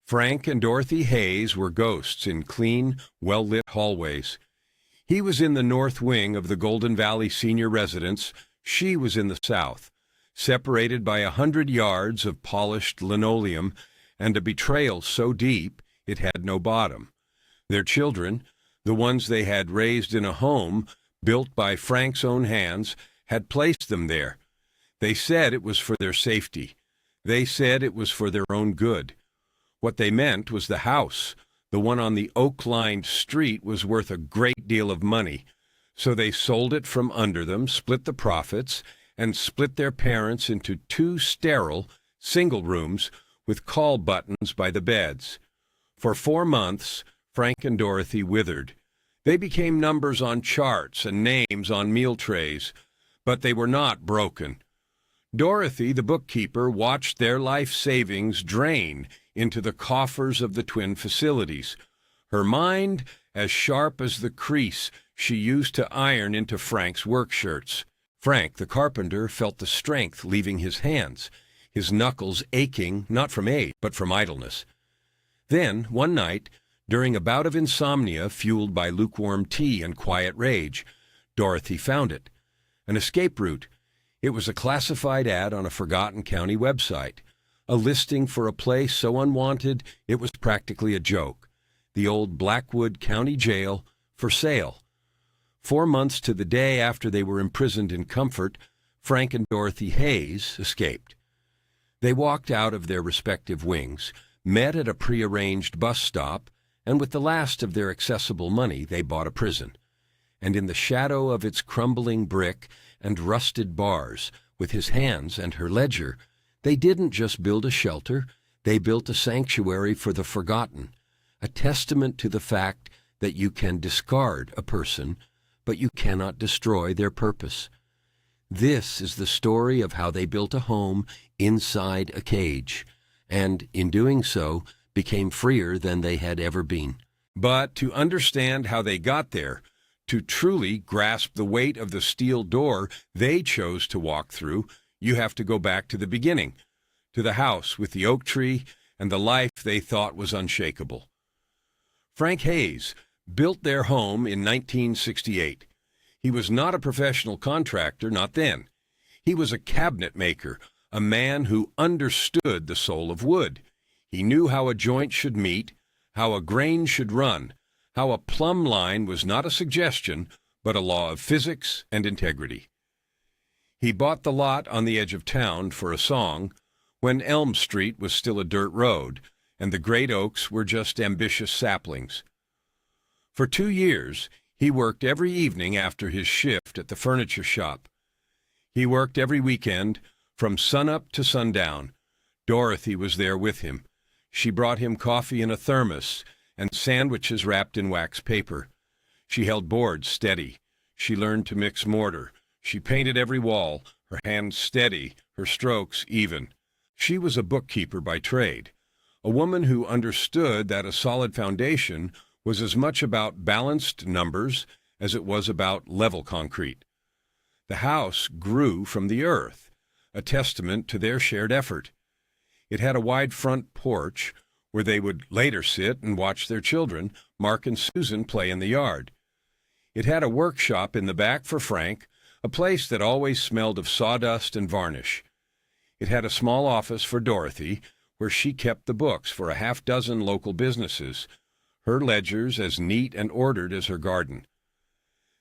Frank and Dorothy Hayes were ghosts in clean, well-lit hallways. He was in the north wing of the Golden Valley Senior Residence. She was in the south, separated by 100 yards of polished linoleum and a betrayal so deep it had no bottom. Their children, the ones they had raised in a home built by Frank's own hands, had placed them there. They said it was for their safety. They said it was for their own good. What they meant was the house, the one on the oak-lined street, was worth a great deal of money, so they sold it from under them, split the profits, and split their parents into 2 sterile, single rooms with call buttons by the beds. For 4 months, Frank and Dorothy withered. They became numbers on charts and names on meal trays, but they were not broken. Dorothy, the bookkeeper, watched their life savings drain into the coffers of the twin facilities, her mind as sharp as the crease she used to iron into Frank's work shirts. Frank, the carpenter, felt the strength leaving his hands, his knuckles aching not from age, but from idleness. Then, one night, during a bout of insomnia fueled by lukewarm tea and quiet rage, Dorothy found it. An escape route. It was a classified ad on a forgotten county website, a listing for a place so unwanted it was practically a joke. The old Blackwood County Jail, for sale. 4 months to the day after they were imprisoned in comfort, Frank and Dorothy Hayes escaped. They walked out of their respective wings, met at a prearranged bus stop, and with the last of their accessible money, they bought a prison. And in the shadow of its crumbling brick and rusted bars, with his hands and her ledger, they didn't just build a shelter, they built a sanctuary for the forgotten, a testament to the fact that you can discard a person, but you cannot destroy their purpose. This is the story of how they built a home inside a cage, and, in doing so, became freer than they had ever been. But to understand how they got there, to truly grasp the weight of the steel door they chose to walk through, you have to go back to the beginning, to the house with the oak tree and the life they thought was unshakable. Frank Hayes built their home in 1968. He was not a professional contractor, not then. He was a cabinet maker, a man who understood the soul of wood. He knew how a joint should meet, how a grain should run, how a plumb line was not a suggestion, but a law of physics and integrity. He bought the lot on the edge of town for a song when Elm Street was still a dirt road and the great oaks were just ambitious saplings. For 2 years, he worked every evening after his shift at the furniture shop. He worked every weekend from sunup to sundown. Dorothy was there with him. She brought him coffee in a thermos and sandwiches wrapped in wax paper. She held boards steady. She learned to mix mortar. She painted every wall, her hands steady, her strokes even. She was a bookkeeper by trade, a woman who understood that a solid foundation was as much about balanced numbers as it was about level concrete. The house grew from the earth, a testament to their shared effort. It had a wide front porch where they would later sit and watch their children, Mark and Susan, play in the yard. It had a workshop in the back for Frank, a place that always smelled of sawdust and varnish. It had a small office for Dorothy, where she kept the books for a half-dozen local businesses, her ledgers as neat and ordered as her garden.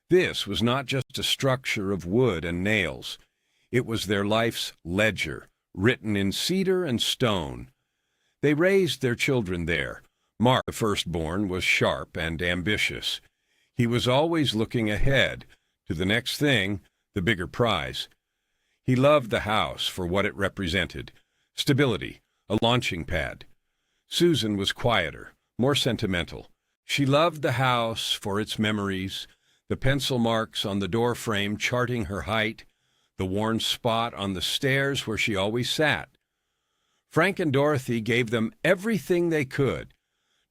This was not just a structure of wood and nails. It was their life's ledger, written in cedar and stone. They raised their children there. Mark, the firstborn, was sharp and ambitious. He was always looking ahead to the next thing, the bigger prize. He loved the house for what it represented, stability, a launching pad. Susan was quieter, more sentimental. She loved the house for its memories, the pencil marks on the door frame charting her height, the worn spot on the stairs where she always sat. Frank and Dorothy gave them everything they could,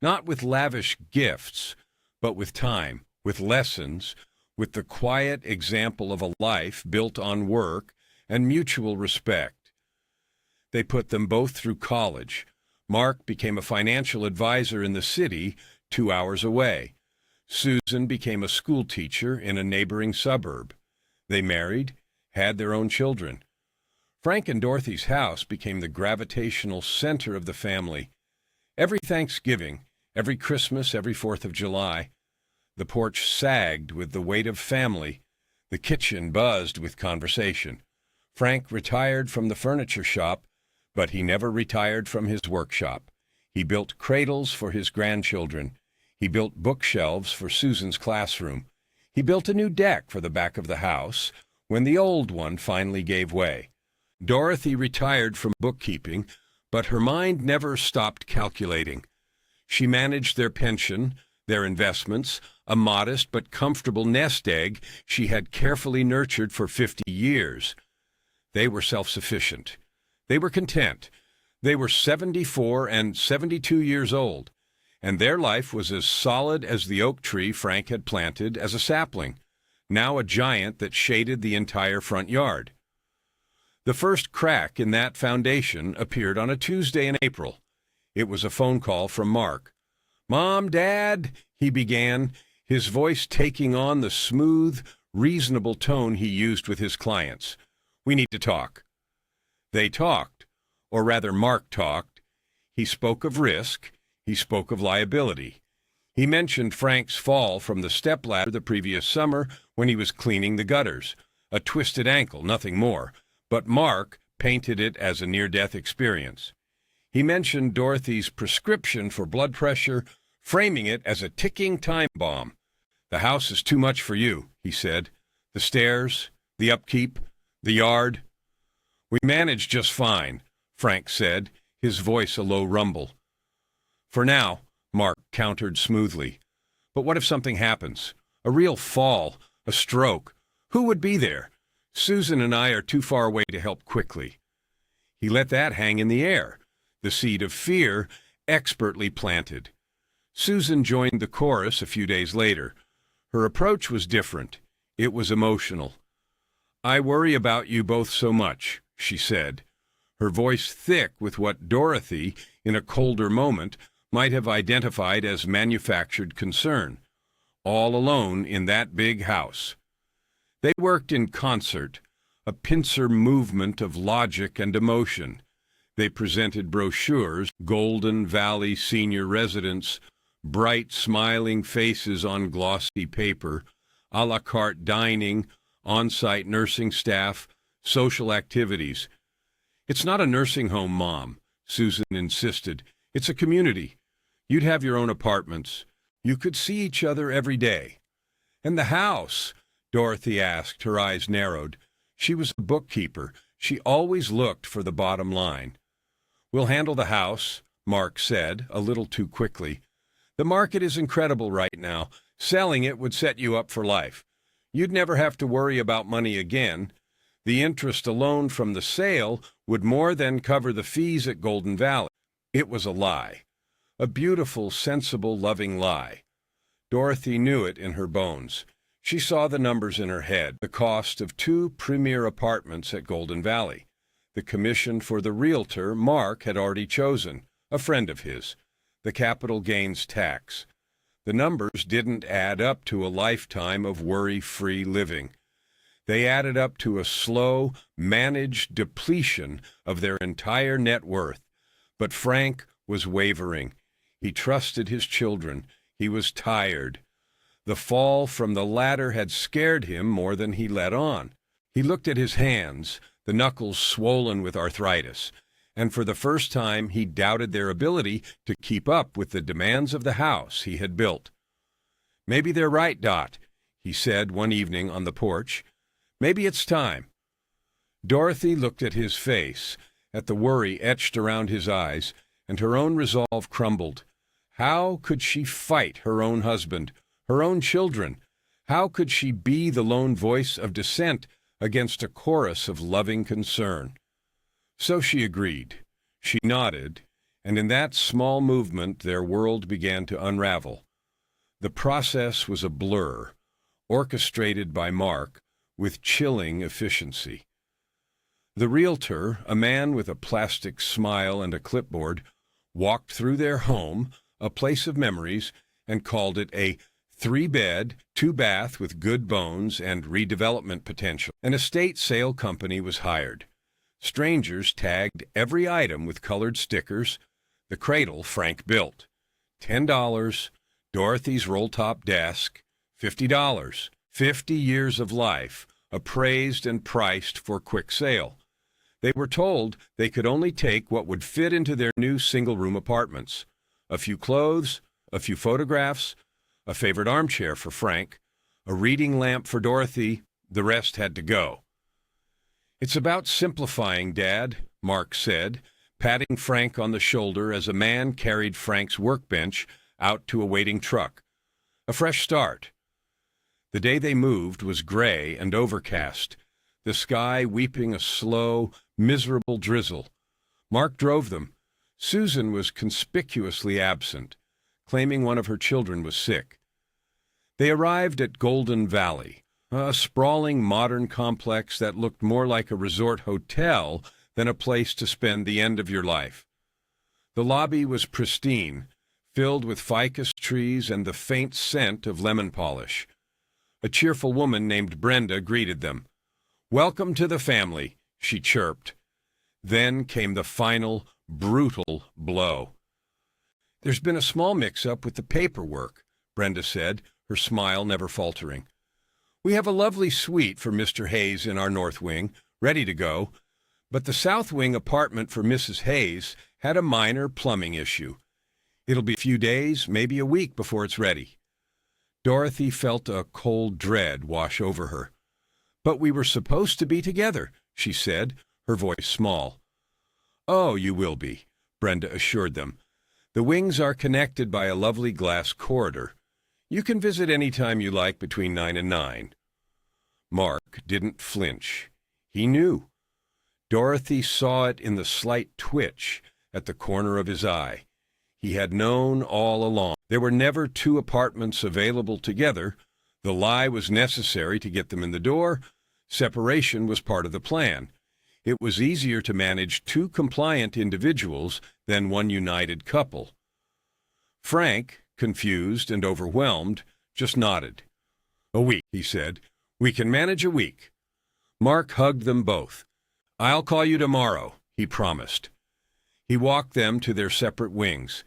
not with lavish gifts, but with time, with lessons, with the quiet example of a life built on work and mutual respect. They put them both through college. Mark became a financial advisor in the city 2 hours away. Susan became a school teacher in a neighboring suburb. They married, had their own children. Frank and Dorothy's house became the gravitational center of the family. Every Thanksgiving, every Christmas, every 4th of July, the porch sagged with the weight of family. The kitchen buzzed with conversation. Frank retired from the furniture shop, but he never retired from his workshop. He built cradles for his grandchildren. He built bookshelves for Susan's classroom. He built a new deck for the back of the house when the old one finally gave way. Dorothy retired from bookkeeping, but her mind never stopped calculating. She managed their pension, their investments, a modest but comfortable nest egg she had carefully nurtured for 50 years. They were self-sufficient. They were content. They were 74 and 72 years old, and their life was as solid as the oak tree Frank had planted as a sapling, now a giant that shaded the entire front yard. The first crack in that foundation appeared on a Tuesday in April. It was a phone call from Mark. "Mom, Dad," he began, his voice taking on the smooth, reasonable tone he used with his clients. "We need to talk." They talked, or rather Mark talked. He spoke of risk. He spoke of liability. He mentioned Frank's fall from the stepladder the previous summer when he was cleaning the gutters. A twisted ankle, nothing more, but Mark painted it as a near-death experience. He mentioned Dorothy's prescription for blood pressure, framing it as a ticking time bomb. "The house is too much for you," he said. "The stairs, the upkeep, the yard." "We manage just fine," Frank said, his voice a low rumble. "For now," Mark countered smoothly. "But what if something happens? A real fall, a stroke? Who would be there? Susan and I are too far away to help quickly." He let that hang in the air, the seed of fear expertly planted. Susan joined the chorus a few days later. Her approach was different. It was emotional. "I worry about you both so much," she said, her voice thick with what Dorothy, in a colder moment, might have identified as manufactured concern. All alone in that big house. They worked in concert, a pincer movement of logic and emotion. They presented brochures, Golden Valley senior residence, bright smiling faces on glossy paper, a la carte dining, on-site nursing staff, social activities. "It's not a nursing home, Mom," Susan insisted. "It's a community. You'd have your own apartments. You could see each other every day." "And the house?" Dorothy asked, her eyes narrowed. She was a bookkeeper. She always looked for the bottom line. "We'll handle the house," Mark said, a little too quickly. "The market is incredible right now. Selling it would set you up for life. You'd never have to worry about money again. The interest alone from the sale would more than cover the fees at Golden Valley." It was a lie. A beautiful, sensible, loving lie. Dorothy knew it in her bones. She saw the numbers in her head, the cost of 2 premier apartments at Golden Valley, the commission for the realtor Mark had already chosen, a friend of his, the capital gains tax. The numbers didn't add up to a lifetime of worry-free living. They added up to a slow, managed depletion of their entire net worth. But Frank was wavering. He trusted his children. He was tired. The fall from the ladder had scared him more than he let on. He looked at his hands, the knuckles swollen with arthritis, and for the first time he doubted their ability to keep up with the demands of the house he had built. "Maybe they're right, Dot," he said one evening on the porch. "Maybe it's time." Dorothy looked at his face, at the worry etched around his eyes, and her own resolve crumbled. How could she fight her own husband, her own children? How could she be the lone voice of dissent against a chorus of loving concern? So she agreed. She nodded, and in that small movement their world began to unravel. The process was a blur, orchestrated by Mark with chilling efficiency. The realtor, a man with a plastic smile and a clipboard, walked through their home, a place of memories, and called it a 3-bed, 2-bath with good bones and redevelopment potential. An estate sale company was hired. Strangers tagged every item with colored stickers. The cradle Frank built. $10, Dorothy's roll-top desk, $50, 50 years of life, appraised and priced for quick sale. They were told they could only take what would fit into their new single-room apartments. A few clothes, a few photographs, a favorite armchair for Frank, a reading lamp for Dorothy. The rest had to go. "It's about simplifying, Dad," Mark said, patting Frank on the shoulder as a man carried Frank's workbench out to a waiting truck. "A fresh start." The day they moved was gray and overcast, the sky weeping a slow, miserable drizzle. Mark drove them. Susan was conspicuously absent, claiming one of her children was sick. They arrived at Golden Valley, a sprawling modern complex that looked more like a resort hotel than a place to spend the end of your life. The lobby was pristine, filled with ficus trees and the faint scent of lemon polish. A cheerful woman named Brenda greeted them. "Welcome to the family," she chirped. Then came the final, brutal blow. "There's been a small mix-up with the paperwork," Brenda said, her smile never faltering. "We have a lovely suite for Mr. Hayes in our north wing, ready to go, but the south wing apartment for Mrs. Hayes had a minor plumbing issue. It'll be a few days, maybe a week before it's ready." Dorothy felt a cold dread wash over her. "But we were supposed to be together," she said, her voice small. "Oh, you will be," Brenda assured them. "The wings are connected by a lovely glass corridor. You can visit any time you like between 9 and 9. Mark didn't flinch. He knew. Dorothy saw it in the slight twitch at the corner of his eye. He had known all along. There were never 2 apartments available together. The lie was necessary to get them in the door. Separation was part of the plan. It was easier to manage 2 compliant individuals than one united couple. Frank, confused and overwhelmed, just nodded. "A week," he said. "We can manage a week." Mark hugged them both. "I'll call you tomorrow," he promised. He walked them to their separate wings.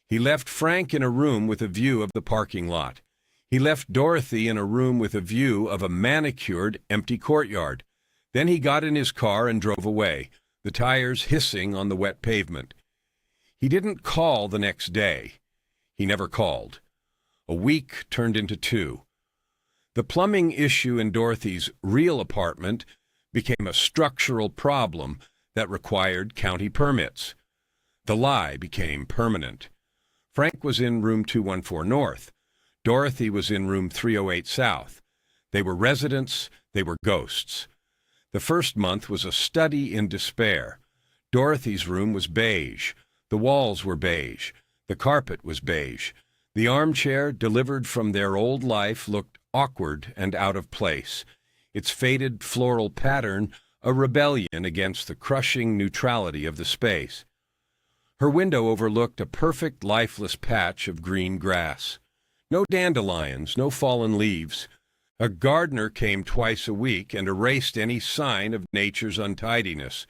He left Frank in a room with a view of the parking lot. He left Dorothy in a room with a view of a manicured, empty courtyard. Then he got in his car and drove away, the tires hissing on the wet pavement. He didn't call the next day. He never called. A week turned into 2. The plumbing issue in Dorothy's real apartment became a structural problem that required county permits. The lie became permanent. Frank was in room 214 North. Dorothy was in room 308 South. They were residents, they were ghosts. The first month was a study in despair. Dorothy's room was beige. The walls were beige. The carpet was beige. The armchair, delivered from their old life, looked awkward and out of place. Its faded floral pattern a rebellion against the crushing neutrality of the space. Her window overlooked a perfect, lifeless patch of green grass. No dandelions, no fallen leaves. A gardener came twice a week and erased any sign of nature's untidiness.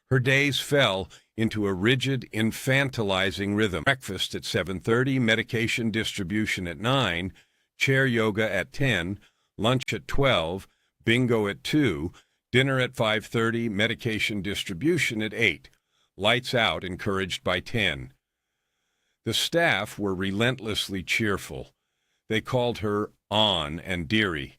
Her days fell into a rigid, infantilizing rhythm. Breakfast at 7:30, medication distribution at 9, chair yoga at 10, lunch at 12, bingo at 2, dinner at 5:30, medication distribution at 8, lights out encouraged by 10. The staff were relentlessly cheerful. They called her On and Dearie.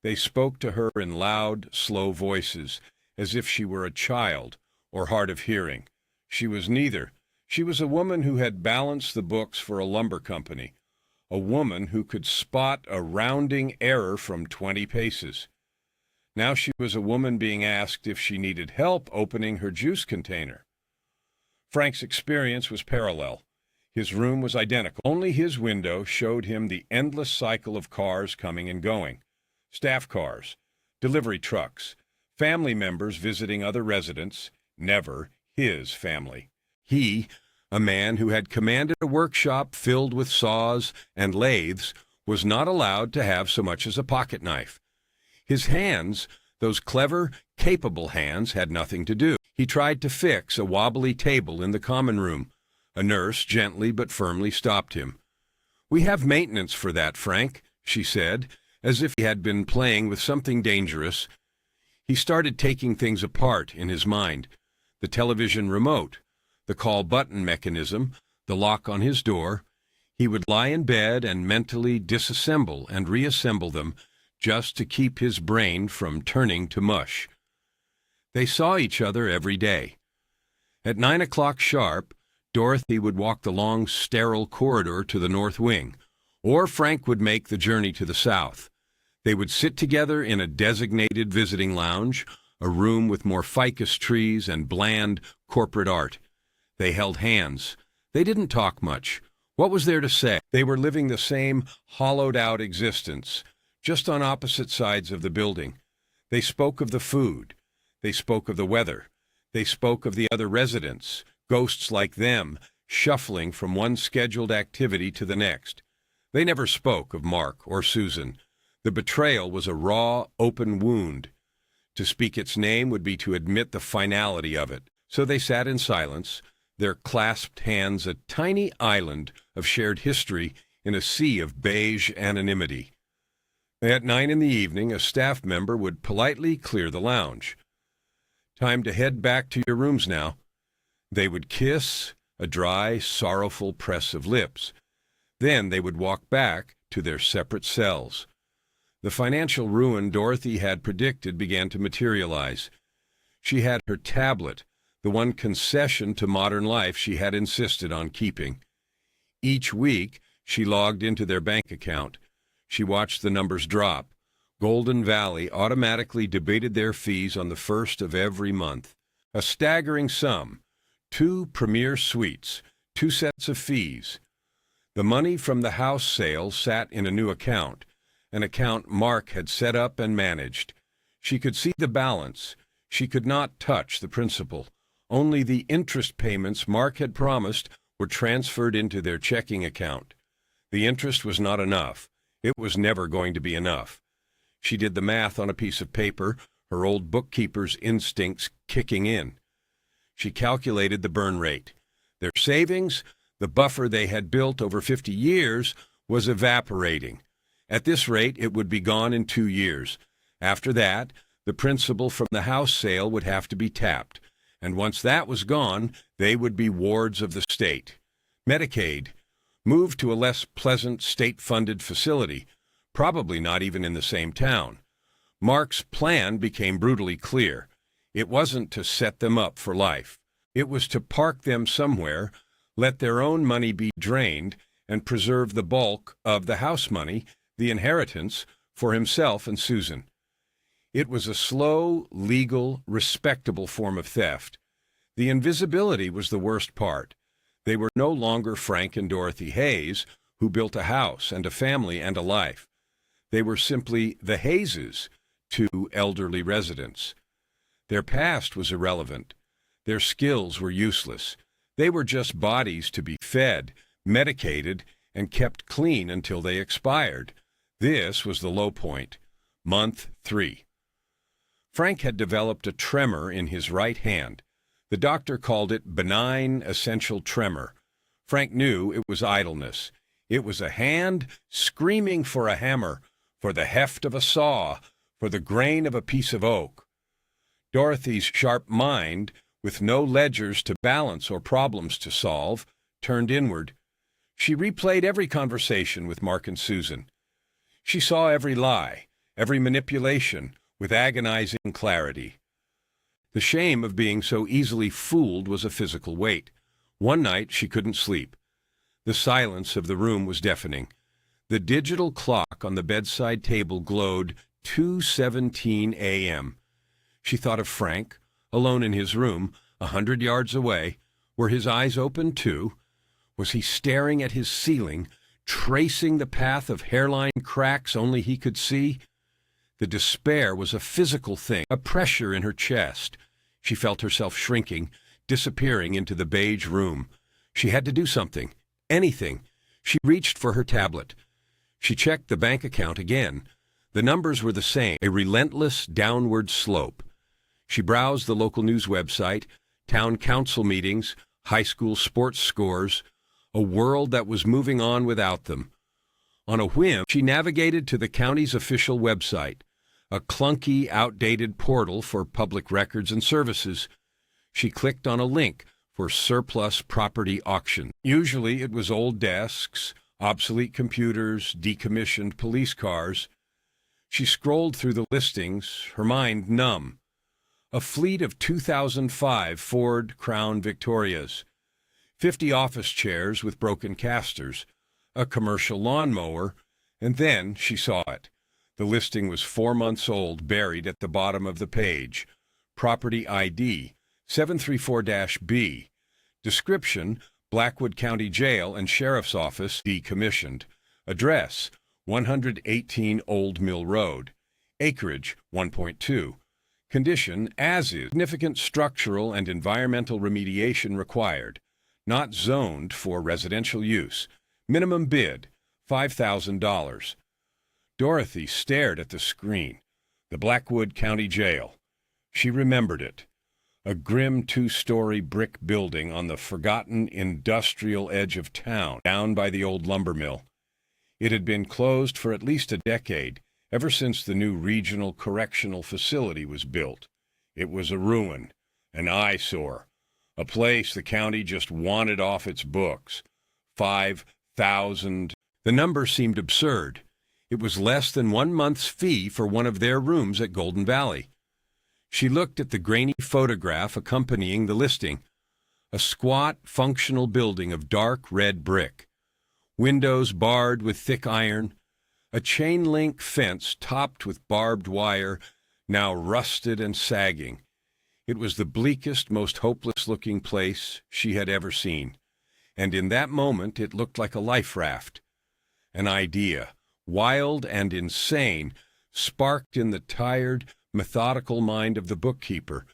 They spoke to her in loud, slow voices, as if she were a child or hard of hearing. She was neither. She was a woman who had balanced the books for a lumber company, a woman who could spot a rounding error from 20 paces. Now she was a woman being asked if she needed help opening her juice container. Frank's experience was parallel. His room was identical. Only his window showed him the endless cycle of cars coming and going. Staff cars, delivery trucks, family members visiting other residents, never his family. He, A man who had commanded a workshop filled with saws and lathes was not allowed to have so much as a pocket knife. His hands, those clever, capable hands, had nothing to do. He tried to fix a wobbly table in the common room. A nurse gently but firmly stopped him. "We have maintenance for that, Frank," she said, as if he had been playing with something dangerous. He started taking things apart in his mind. The television remote, the call button mechanism, the lock on his door. He would lie in bed and mentally disassemble and reassemble them just to keep his brain from turning to mush. They saw each other every day. At 9 o'clock sharp, Dorothy would walk the long, sterile corridor to the north wing, or Frank would make the journey to the south. They would sit together in a designated visiting lounge, a room with more ficus trees and bland corporate art. They held hands. They didn't talk much. What was there to say? They were living the same hollowed-out existence, just on opposite sides of the building. They spoke of the food. They spoke of the weather. They spoke of the other residents, ghosts like them, shuffling from one scheduled activity to the next. They never spoke of Mark or Susan. The betrayal was a raw, open wound. To speak its name would be to admit the finality of it. So they sat in silence, their clasped hands a tiny island of shared history in a sea of beige anonymity. At 9 in the evening, a staff member would politely clear the lounge. "Time to head back to your rooms now." They would kiss, a dry, sorrowful press of lips. Then they would walk back to their separate cells. The financial ruin Dorothy had predicted began to materialize. She had her tablet, the one concession to modern life she had insisted on keeping. Each week, she logged into their bank account. She watched the numbers drop. Golden Valley automatically debated their fees on the first of every month. A staggering sum. 2 premier suites, 2 sets of fees. The money from the house sale sat in a new account, an account Mark had set up and managed. She could see the balance. She could not touch the principal. Only the interest payments Mark had promised were transferred into their checking account. The interest was not enough. It was never going to be enough. She did the math on a piece of paper, her old bookkeeper's instincts kicking in. She calculated the burn rate. Their savings, the buffer they had built over 50 years, was evaporating. At this rate, it would be gone in 2 years. After that, the principal from the house sale would have to be tapped. And once that was gone, they would be wards of the state. Medicaid. Moved to a less pleasant state-funded facility, probably not even in the same town. Mark's plan became brutally clear. It wasn't to set them up for life. It was to park them somewhere, let their own money be drained, and preserve the bulk of the house money, the inheritance, for himself and Susan. It was a slow, legal, respectable form of theft. The invisibility was the worst part. They were no longer Frank and Dorothy Hayes, who built a house and a family and a life. They were simply the Hayeses, 2 elderly residents. Their past was irrelevant. Their skills were useless. They were just bodies to be fed, medicated, and kept clean until they expired. This was the low point. Month 3. Frank had developed a tremor in his right hand. The doctor called it benign essential tremor. Frank knew it was idleness. It was a hand screaming for a hammer, for the heft of a saw, for the grain of a piece of oak. Dorothy's sharp mind, with no ledgers to balance or problems to solve, turned inward. She replayed every conversation with Mark and Susan. She saw every lie, every manipulation, with agonizing clarity. The shame of being so easily fooled was a physical weight. One night she couldn't sleep. The silence of the room was deafening. The digital clock on the bedside table glowed 2:17 a.m. She thought of Frank, alone in his room, 100 yards away. Were his eyes open too? Was he staring at his ceiling, tracing the path of hairline cracks only he could see? The despair was a physical thing, a pressure in her chest. She felt herself shrinking, disappearing into the beige room. She had to do something. Anything. She reached for her tablet. She checked the bank account again. The numbers were the same, a relentless downward slope. She browsed the local news website, town council meetings, high school sports scores, a world that was moving on without them. On a whim, she navigated to the county's official website, a clunky, outdated portal for public records and services. She clicked on a link for surplus property auction. Usually it was old desks, obsolete computers, decommissioned police cars. She scrolled through the listings, her mind numb. A fleet of 2005 Ford Crown Victorias, 50 office chairs with broken casters, a commercial lawnmower, and then she saw it. The listing was 4 months old, buried at the bottom of the page. Property ID 734-B. Description: Blackwood County Jail and Sheriff's Office, decommissioned. Address: 118 Old Mill Road. Acreage: 1.2. Condition: as is. Significant structural and environmental remediation required. Not zoned for residential use. Minimum bid: $5,000. Dorothy stared at the screen. The Blackwood County Jail. She remembered it. A grim 2-story brick building on the forgotten industrial edge of town, down by the old lumber mill. It had been closed for at least a decade, ever since the new regional correctional facility was built. It was a ruin, an eyesore, a place the county just wanted off its books. 5,000. The number seemed absurd. It was less than 1 month's fee for one of their rooms at Golden Valley. She looked at the grainy photograph accompanying the listing. A squat, functional building of dark red brick. Windows barred with thick iron. A chain-link fence topped with barbed wire, now rusted and sagging. It was the bleakest, most hopeless-looking place she had ever seen. And in that moment it looked like a life raft. An idea, wild and insane, sparked in the tired, methodical mind of the bookkeeper.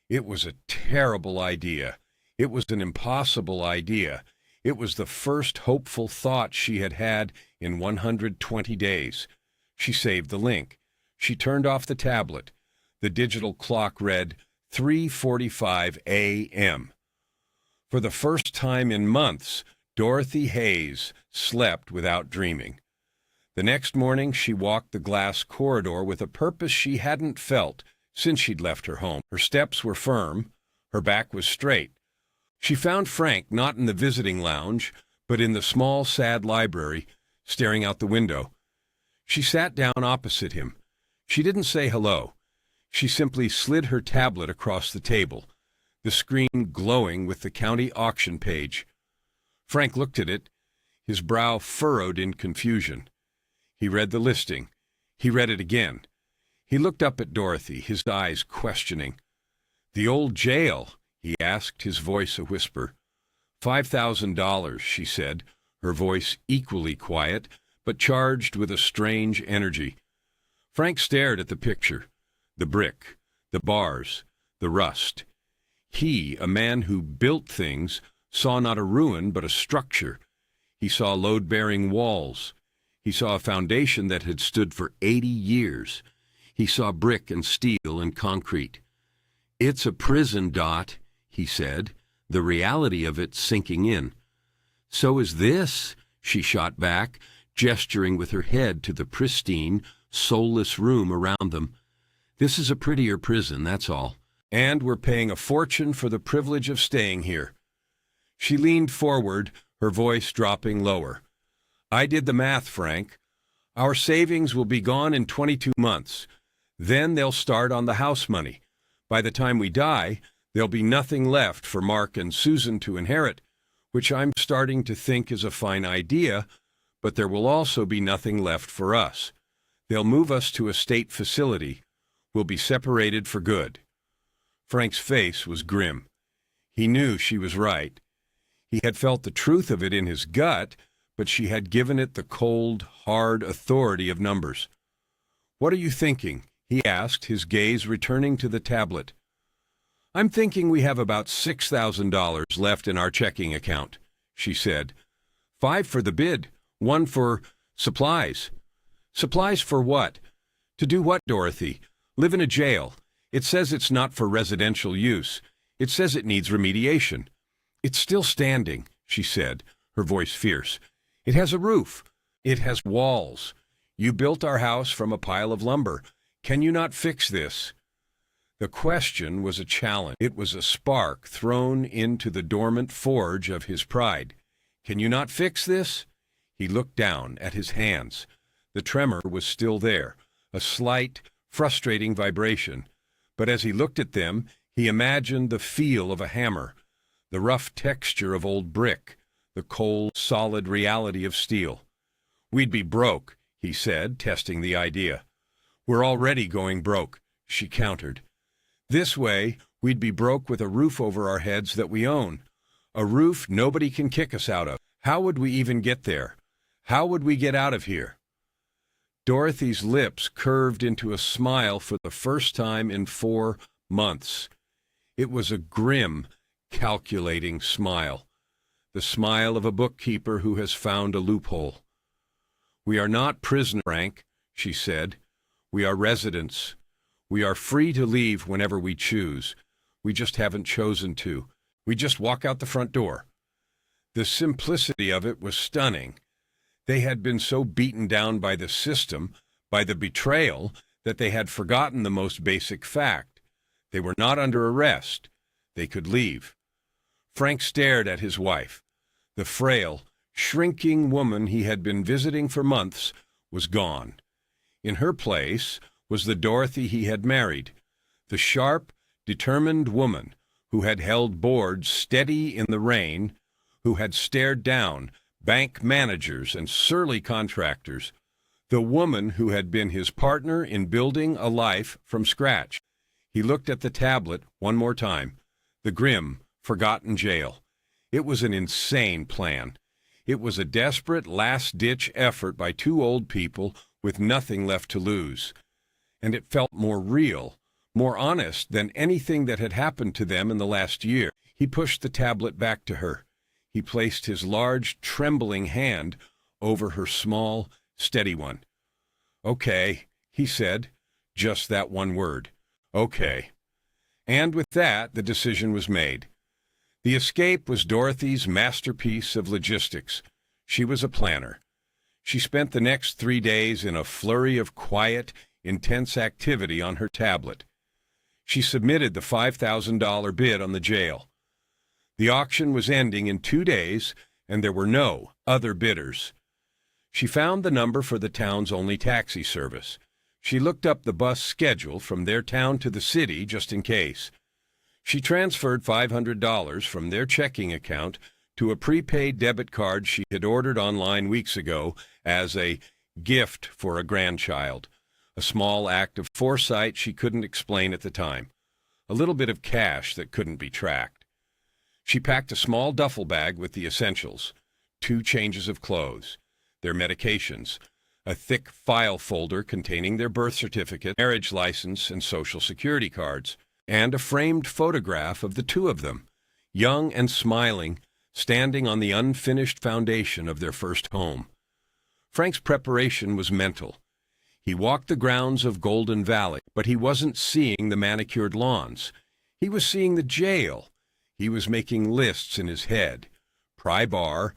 It was a terrible idea. It was an impossible idea. It was the first hopeful thought she had had in 120 days. She saved the link. She turned off the tablet. The digital clock read 3:45 a.m. For the first time in months, Dorothy Hayes slept without dreaming. The next morning, she walked the glass corridor with a purpose she hadn't felt since she'd left her home. Her steps were firm. Her back was straight. She found Frank not in the visiting lounge, but in the small, sad library, staring out the window. She sat down opposite him. She didn't say hello. She simply slid her tablet across the table, the screen glowing with the county auction page. Frank looked at it, his brow furrowed in confusion. He read the listing. He read it again. He looked up at Dorothy, his eyes questioning. "The old jail?" he asked, his voice a whisper. $5,000, she said, her voice equally quiet, but charged with a strange energy. Frank stared at the picture, the brick, the bars, the rust. He, a man who built things, saw not a ruin but a structure. He saw load-bearing walls. He saw a foundation that had stood for 80 years. He saw brick and steel and concrete. "It's a prison, Dot," he said, the reality of it sinking in. "So is this," she shot back, gesturing with her head to the pristine, soulless room around them. "This is a prettier prison, that's all. And we're paying a fortune for the privilege of staying here." She leaned forward, her voice dropping lower. "I did the math, Frank. Our savings will be gone in 22 months. Then they'll start on the house money. By the time we die, there'll be nothing left for Mark and Susan to inherit, which I'm starting to think is a fine idea, but there will also be nothing left for us. They'll move us to a state facility. We'll be separated for good." Frank's face was grim. He knew she was right. He had felt the truth of it in his gut, but she had given it the cold, hard authority of numbers. "What are you thinking?" he asked, his gaze returning to the tablet. "I'm thinking we have about $6,000 left in our checking account." she said. 5 for the bid, 1 for supplies. Supplies for what? To do what, Dorothy? Live in a jail. It says it's not for residential use. It says it needs remediation. It's still standing, she said, her voice fierce. It has a roof. It has walls. You built our house from a pile of lumber. Can you not fix this? The question was a challenge. It was a spark thrown into the dormant forge of his pride. Can you not fix this? He looked down at his hands. The tremor was still there, a slight, frustrating vibration. But as he looked at them, he imagined the feel of a hammer, the rough texture of old brick, the cold, solid reality of steel. We'd be broke, he said, testing the idea. We're already going broke, she countered. This way, we'd be broke with a roof over our heads that we own, a roof nobody can kick us out of. How would we even get there? How would we get out of here? Dorothy's lips curved into a smile for the first time in 4 months. It was a grim, calculating smile, the smile of a bookkeeper who has found a loophole. We are not prisoners, Frank, she said. We are residents. We are free to leave whenever we choose. We just haven't chosen to. We just walk out the front door. The simplicity of it was stunning. They had been so beaten down by the system, by the betrayal, that they had forgotten the most basic fact. They were not under arrest. They could leave. Frank stared at his wife. The frail, shrinking woman he had been visiting for months was gone. In her place was the Dorothy he had married, the sharp, determined woman who had held boards steady in the rain, who had stared down bank managers and surly contractors, the woman who had been his partner in building a life from scratch. He looked at the tablet one more time, the grim, forgotten jail. It was an insane plan. It was a desperate, last-ditch effort by 2 old people with nothing left to lose. And it felt more real, more honest than anything that had happened to them in the last year. He pushed the tablet back to her. He placed his large, trembling hand over her small, steady one. "Okay," he said, just that one word. "Okay." And with that, the decision was made. The escape was Dorothy's masterpiece of logistics. She was a planner. She spent the next 3 days in a flurry of quiet, intense activity on her tablet. She submitted the $5,000 bid on the jail. The auction was ending in 2 days, and there were no other bidders. She found the number for the town's only taxi service. She looked up the bus schedule from their town to the city just in case. She transferred $500 from their checking account to a prepaid debit card she had ordered online weeks ago as a gift for a grandchild, a small act of foresight she couldn't explain at the time, a little bit of cash that couldn't be tracked. She packed a small duffel bag with the essentials, 2 changes of clothes, their medications, a thick file folder containing their birth certificate, marriage license, and Social Security cards, and a framed photograph of the 2 of them, young and smiling, standing on the unfinished foundation of their first home. Frank's preparation was mental. He walked the grounds of Golden Valley, but he wasn't seeing the manicured lawns. He was seeing the jail. He was making lists in his head. Pry bar,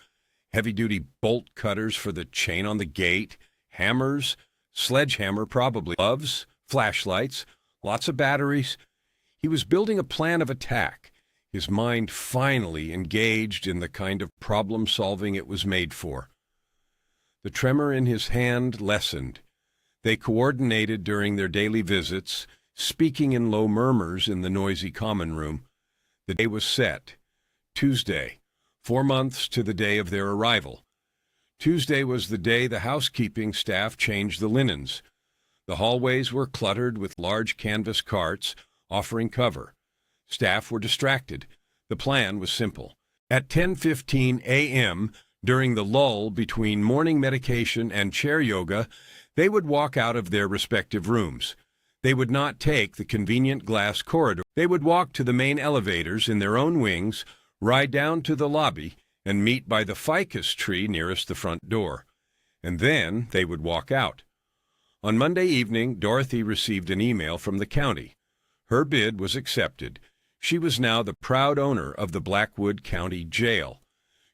heavy-duty bolt cutters for the chain on the gate, hammers, sledgehammer probably, gloves, flashlights, lots of batteries. He was building a plan of attack, his mind finally engaged in the kind of problem-solving it was made for. The tremor in his hand lessened. They coordinated during their daily visits, speaking in low murmurs in the noisy common room. The day was set. Tuesday, 4 months to the day of their arrival. Tuesday was the day the housekeeping staff changed the linens. The hallways were cluttered with large canvas carts, offering cover. Staff were distracted. The plan was simple. At 10:15 a.m., during the lull between morning medication and chair yoga, they would walk out of their respective rooms. They would not take the convenient glass corridor. They would walk to the main elevators in their own wings, ride down to the lobby, and meet by the ficus tree nearest the front door. And then they would walk out. On Monday evening, Dorothy received an email from the county. Her bid was accepted. She was now the proud owner of the Blackwood County Jail.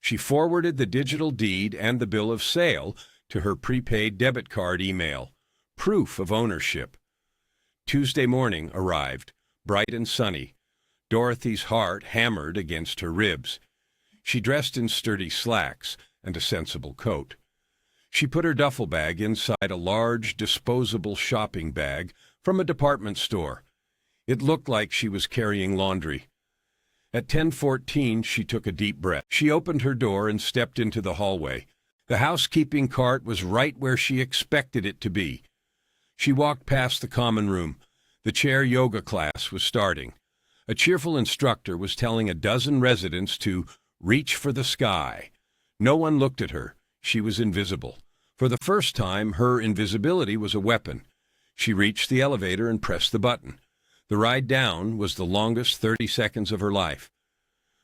She forwarded the digital deed and the bill of sale to her prepaid debit card email, proof of ownership. Tuesday morning arrived, bright and sunny. Dorothy's heart hammered against her ribs. She dressed in sturdy slacks and a sensible coat. She put her duffel bag inside a large, disposable shopping bag from a department store. It looked like she was carrying laundry. At 10:14, she took a deep breath. She opened her door and stepped into the hallway. The housekeeping cart was right where she expected it to be. She walked past the common room. The chair yoga class was starting. A cheerful instructor was telling a dozen residents to reach for the sky. No one looked at her. She was invisible. For the first time, her invisibility was a weapon. She reached the elevator and pressed the button. The ride down was the longest 30 seconds of her life.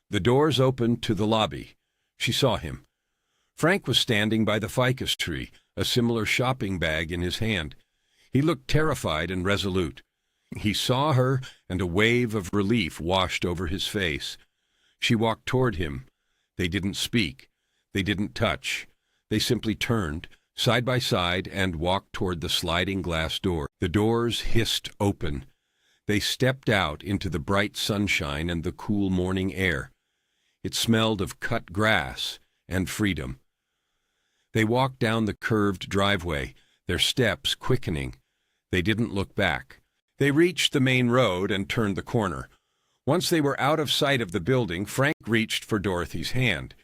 The doors opened to the lobby. She saw him. Frank was standing by the ficus tree, a similar shopping bag in his hand. He looked terrified and resolute. He saw her, and a wave of relief washed over his face. She walked toward him. They didn't speak. They didn't touch. They simply turned, side by side, and walked toward the sliding glass door. The doors hissed open. They stepped out into the bright sunshine and the cool morning air. It smelled of cut grass and freedom. They walked down the curved driveway, their steps quickening. They didn't look back. They reached the main road and turned the corner. Once they were out of sight of the building, Frank reached for Dorothy's hand.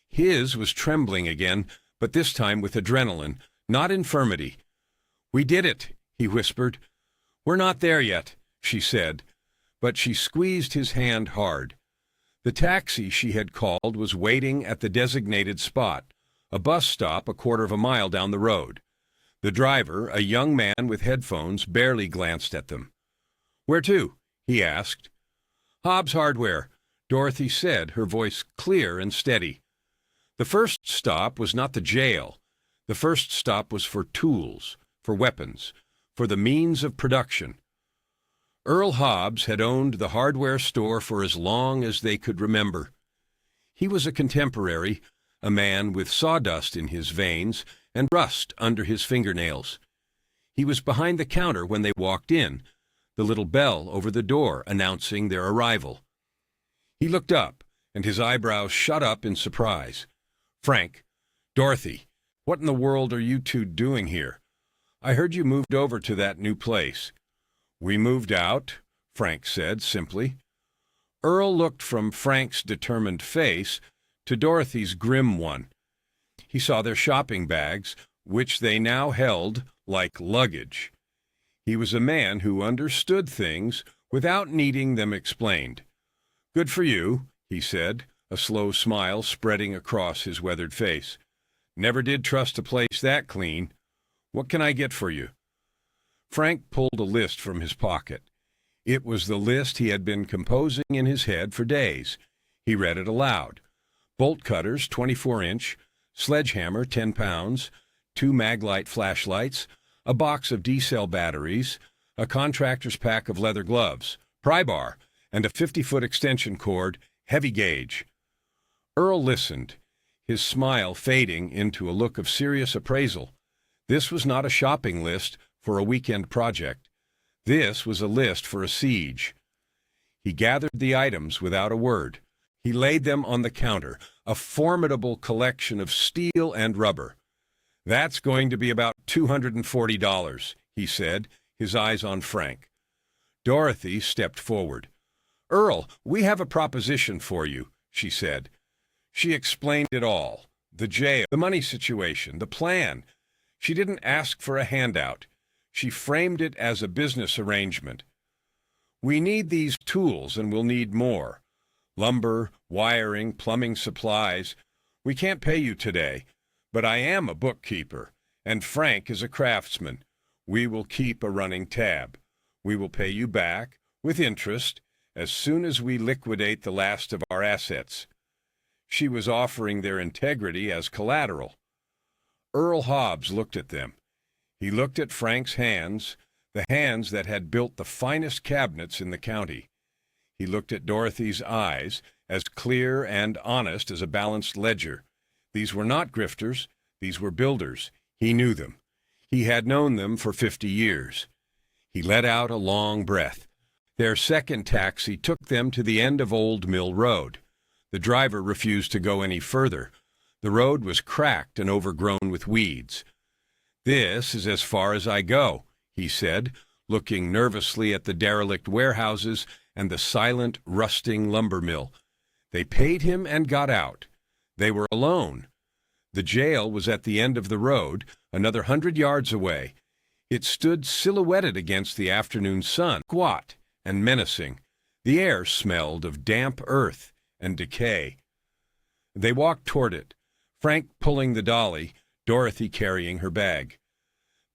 His was trembling again, but this time with adrenaline, not infirmity. "We did it," he whispered. "We're not there yet," she said, but she squeezed his hand hard. The taxi she had called was waiting at the designated spot, a bus stop a quarter of a mile down the road. The driver, a young man with headphones, barely glanced at them. "Where to?" he asked. "Hobbs Hardware," Dorothy said, her voice clear and steady. The first stop was not the jail. The first stop was for tools, for weapons, for the means of production. Earl Hobbs had owned the hardware store for as long as they could remember. He was a contemporary, a man with sawdust in his veins and rust under his fingernails. He was behind the counter when they walked in, the little bell over the door announcing their arrival. He looked up, and his eyebrows shot up in surprise. "Frank, Dorothy, what in the world are you two doing here? I heard you moved over to that new place." "We moved out," Frank said simply. Earl looked from Frank's determined face to Dorothy's grim one. He saw their shopping bags, which they now held like luggage. He was a man who understood things without needing them explained. "Good for you," he said, a slow smile spreading across his weathered face. "Never did trust a place that clean. What can I get for you?" Frank pulled a list from his pocket. It was the list he had been composing in his head for days. He read it aloud. Bolt cutters, 24-inch, sledgehammer, 10 pounds, 2 Maglite flashlights, a box of D-cell batteries, a contractor's pack of leather gloves, pry bar, and a 50-foot extension cord, heavy gauge. Earl listened, his smile fading into a look of serious appraisal. This was not a shopping list for a weekend project. This was a list for a siege. He gathered the items without a word. He laid them on the counter, a formidable collection of steel and rubber. "That's going to be about $240, he said, his eyes on Frank. Dorothy stepped forward. "Earl, we have a proposition for you," she said. She explained it all, the jail, the money situation, the plan. She didn't ask for a handout. She framed it as a business arrangement. "We need these tools, and we'll need more. Lumber, wiring, plumbing supplies. We can't pay you today, but I am a bookkeeper, and Frank is a craftsman. We will keep a running tab. We will pay you back, with interest, as soon as we liquidate the last of our assets." She was offering their integrity as collateral. Earl Hobbs looked at them. He looked at Frank's hands, the hands that had built the finest cabinets in the county. He looked at Dorothy's eyes, as clear and honest as a balanced ledger. These were not grifters. These were builders. He knew them. He had known them for 50 years. He let out a long breath. Their second taxi took them to the end of Old Mill Road. The driver refused to go any further. The road was cracked and overgrown with weeds. "This is as far as I go," he said, looking nervously at the derelict warehouses and the silent, rusting lumber mill. They paid him and got out. They were alone. The jail was at the end of the road, another 100 yards away. It stood silhouetted against the afternoon sun, squat and menacing. The air smelled of damp earth and decay. They walked toward it, Frank pulling the dolly, Dorothy carrying her bag.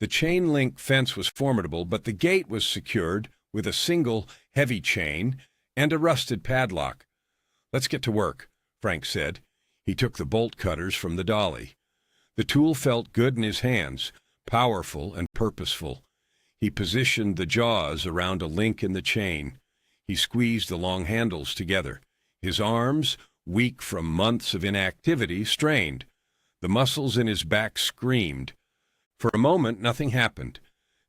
The chain-link fence was formidable, but the gate was secured with a single heavy chain and a rusted padlock. "Let's get to work," Frank said. He took the bolt cutters from the dolly. The tool felt good in his hands, powerful and purposeful. He positioned the jaws around a link in the chain. He squeezed the long handles together. His arms, weak from months of inactivity, strained. The muscles in his back screamed. For a moment, nothing happened.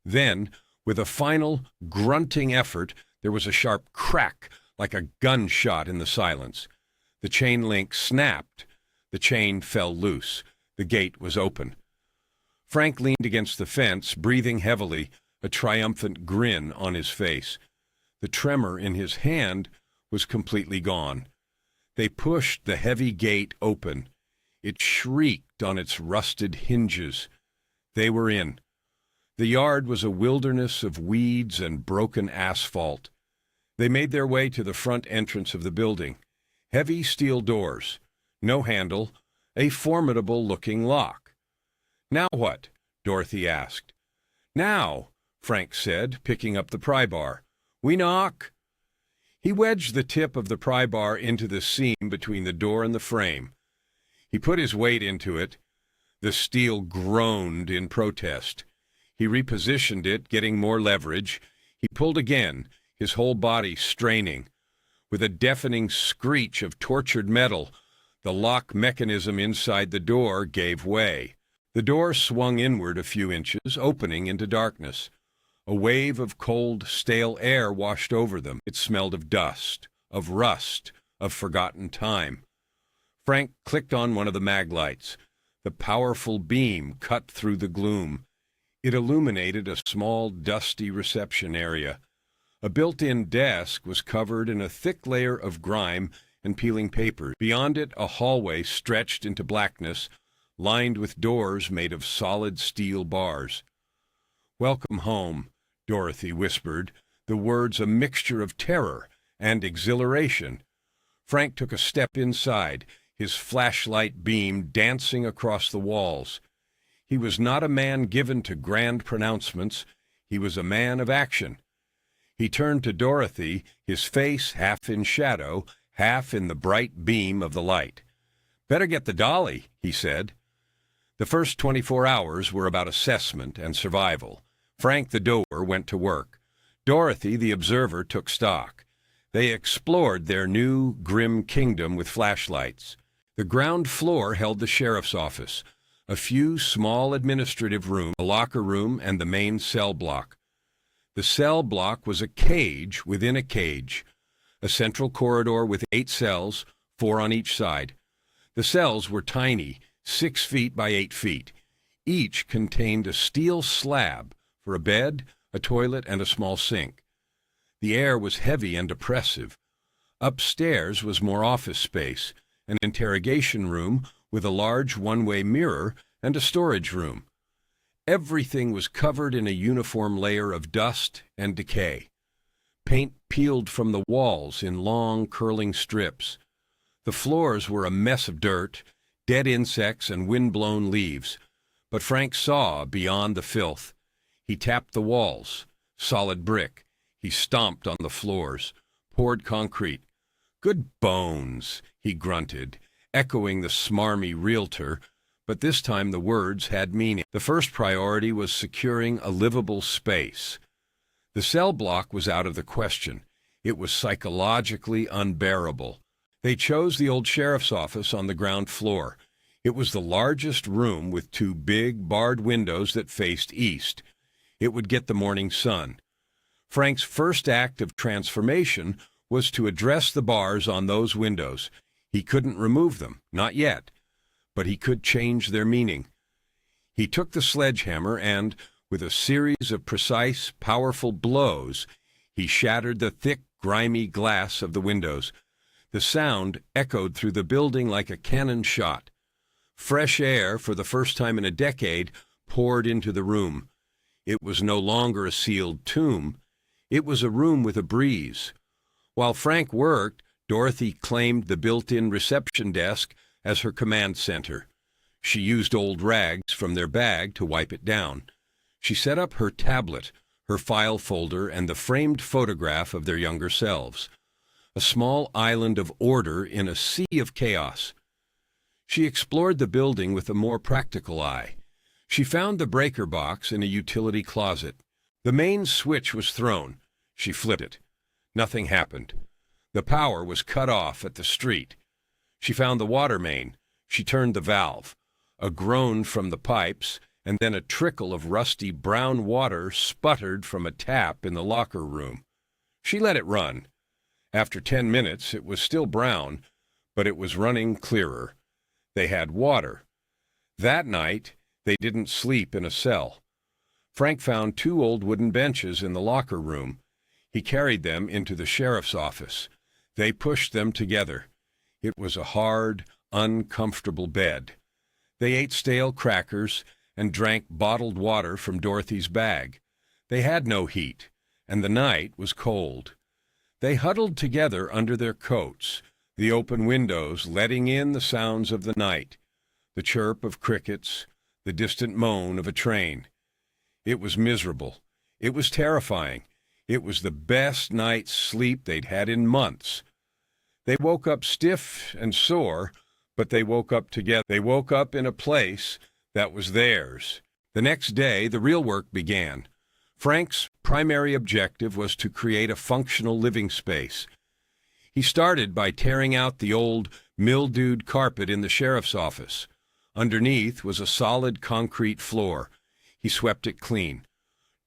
Then, with a final, grunting effort, there was a sharp crack, like a gunshot in the silence. The chain link snapped. The chain fell loose. The gate was open. Frank leaned against the fence, breathing heavily, a triumphant grin on his face. The tremor in his hand was completely gone. They pushed the heavy gate open. It shrieked on its rusted hinges. They were in. The yard was a wilderness of weeds and broken asphalt. They made their way to the front entrance of the building. Heavy steel doors, no handle, a formidable-looking lock. "Now what?" Dorothy asked. "Now," Frank said, picking up the pry bar. "We knock." He wedged the tip of the pry bar into the seam between the door and the frame. He put his weight into it. The steel groaned in protest. He repositioned it, getting more leverage. He pulled again, his whole body straining. With a deafening screech of tortured metal, the lock mechanism inside the door gave way. The door swung inward a few inches, opening into darkness. A wave of cold, stale air washed over them. It smelled of dust, of rust, of forgotten time. Frank clicked on one of the mag lights. The powerful beam cut through the gloom. It illuminated a small, dusty reception area. A built-in desk was covered in a thick layer of grime and peeling paper. Beyond it, a hallway stretched into blackness, lined with doors made of solid steel bars. "Welcome home," Dorothy whispered, the words a mixture of terror and exhilaration. Frank took a step inside, his flashlight beam dancing across the walls. He was not a man given to grand pronouncements. He was a man of action. He turned to Dorothy, his face half in shadow, half in the bright beam of the light. "Better get the dolly," he said. The first 24 hours were about assessment and survival. Frank the doer went to work. Dorothy, the observer, took stock. They explored their new, grim kingdom with flashlights. The ground floor held the sheriff's office, a few small administrative rooms, a locker room, and the main cell block. The cell block was a cage within a cage, a central corridor with 8 cells, 4 on each side. The cells were tiny, 6 feet by 8 feet. Each contained a steel slab for a bed, a toilet, and a small sink. The air was heavy and oppressive. Upstairs was more office space, an interrogation room with a large one-way mirror and a storage room. Everything was covered in a uniform layer of dust and decay. Paint peeled from the walls in long, curling strips. The floors were a mess of dirt, dead insects, and wind-blown leaves. But Frank saw beyond the filth. He tapped the walls, solid brick. He stomped on the floors, poured concrete. "Good bones," he grunted, echoing the smarmy realtor, but this time the words had meaning. The first priority was securing a livable space. The cell block was out of the question. It was psychologically unbearable. They chose the old sheriff's office on the ground floor. It was the largest room with two big, barred windows that faced east. It would get the morning sun. Frank's first act of transformation was to address the bars on those windows. He couldn't remove them, not yet, but he could change their meaning. He took the sledgehammer and, with a series of precise, powerful blows, he shattered the thick, grimy glass of the windows. The sound echoed through the building like a cannon shot. Fresh air, for the first time in a decade, poured into the room. It was no longer a sealed tomb. It was a room with a breeze. While Frank worked, Dorothy claimed the built-in reception desk as her command center. She used old rags from their bag to wipe it down. She set up her tablet, her file folder, and the framed photograph of their younger selves. A small island of order in a sea of chaos. She explored the building with a more practical eye. She found the breaker box in a utility closet. The main switch was thrown. She flipped it. Nothing happened. The power was cut off at the street. She found the water main. She turned the valve. A groan from the pipes, and then a trickle of rusty brown water sputtered from a tap in the locker room. She let it run. After 10 minutes, it was still brown, but it was running clearer. They had water. That night, they didn't sleep in a cell. Frank found 2 old wooden benches in the locker room. He carried them into the sheriff's office. They pushed them together. It was a hard, uncomfortable bed. They ate stale crackers and drank bottled water from Dorothy's bag. They had no heat, and the night was cold. They huddled together under their coats, the open windows letting in the sounds of the night, the chirp of crickets, the distant moan of a train. It was miserable. It was terrifying. It was the best night's sleep they'd had in months. They woke up stiff and sore, but they woke up together. They woke up in a place that was theirs. The next day, the real work began. Frank's primary objective was to create a functional living space. He started by tearing out the old, mildewed carpet in the sheriff's office. Underneath was a solid concrete floor. He swept it clean.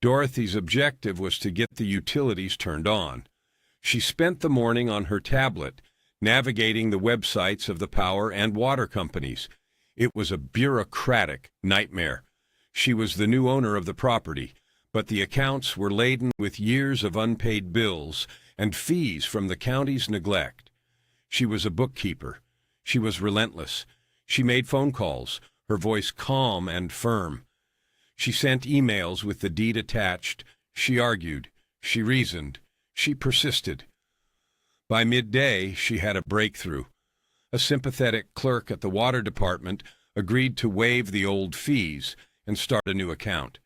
Dorothy's objective was to get the utilities turned on. She spent the morning on her tablet, navigating the websites of the power and water companies. It was a bureaucratic nightmare. She was the new owner of the property, but the accounts were laden with years of unpaid bills and fees from the county's neglect. She was a bookkeeper. She was relentless. She made phone calls, her voice calm and firm. She sent emails with the deed attached. She argued. She reasoned. She persisted. By midday, she had a breakthrough. A sympathetic clerk at the water department agreed to waive the old fees and start a new account.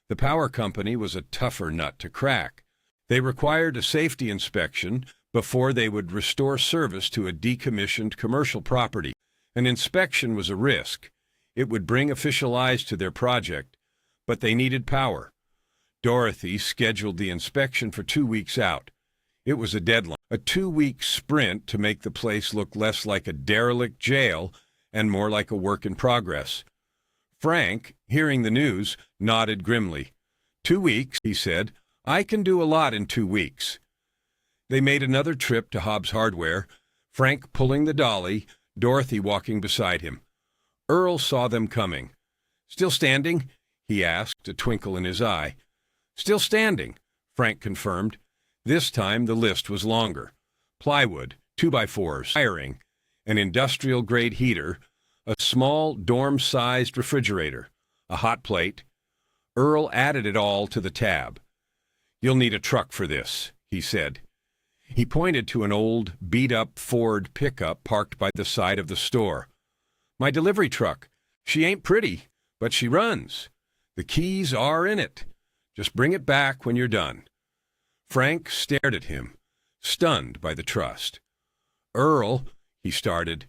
The power company was a tougher nut to crack. They required a safety inspection before they would restore service to a decommissioned commercial property. An inspection was a risk. It would bring official eyes to their project, but they needed power. Dorothy scheduled the inspection for 2 weeks out. It was a deadline, a 2-week sprint to make the place look less like a derelict jail and more like a work in progress. Frank, hearing the news, nodded grimly. 2 weeks, he said. I can do a lot in 2 weeks. They made another trip to Hobbs Hardware, Frank pulling the dolly, Dorothy walking beside him. Earl saw them coming. Still standing? He asked, a twinkle in his eye. Still standing, Frank confirmed. This time the list was longer. Plywood, 2x4s, wiring, an industrial-grade heater, a small dorm-sized refrigerator, a hot plate. Earl added it all to the tab. You'll need a truck for this, he said. He pointed to an old, beat-up Ford pickup parked by the side of the store. My delivery truck. She ain't pretty, but she runs. The keys are in it. Just bring it back when you're done. Frank stared at him, stunned by the trust. Earl, he started.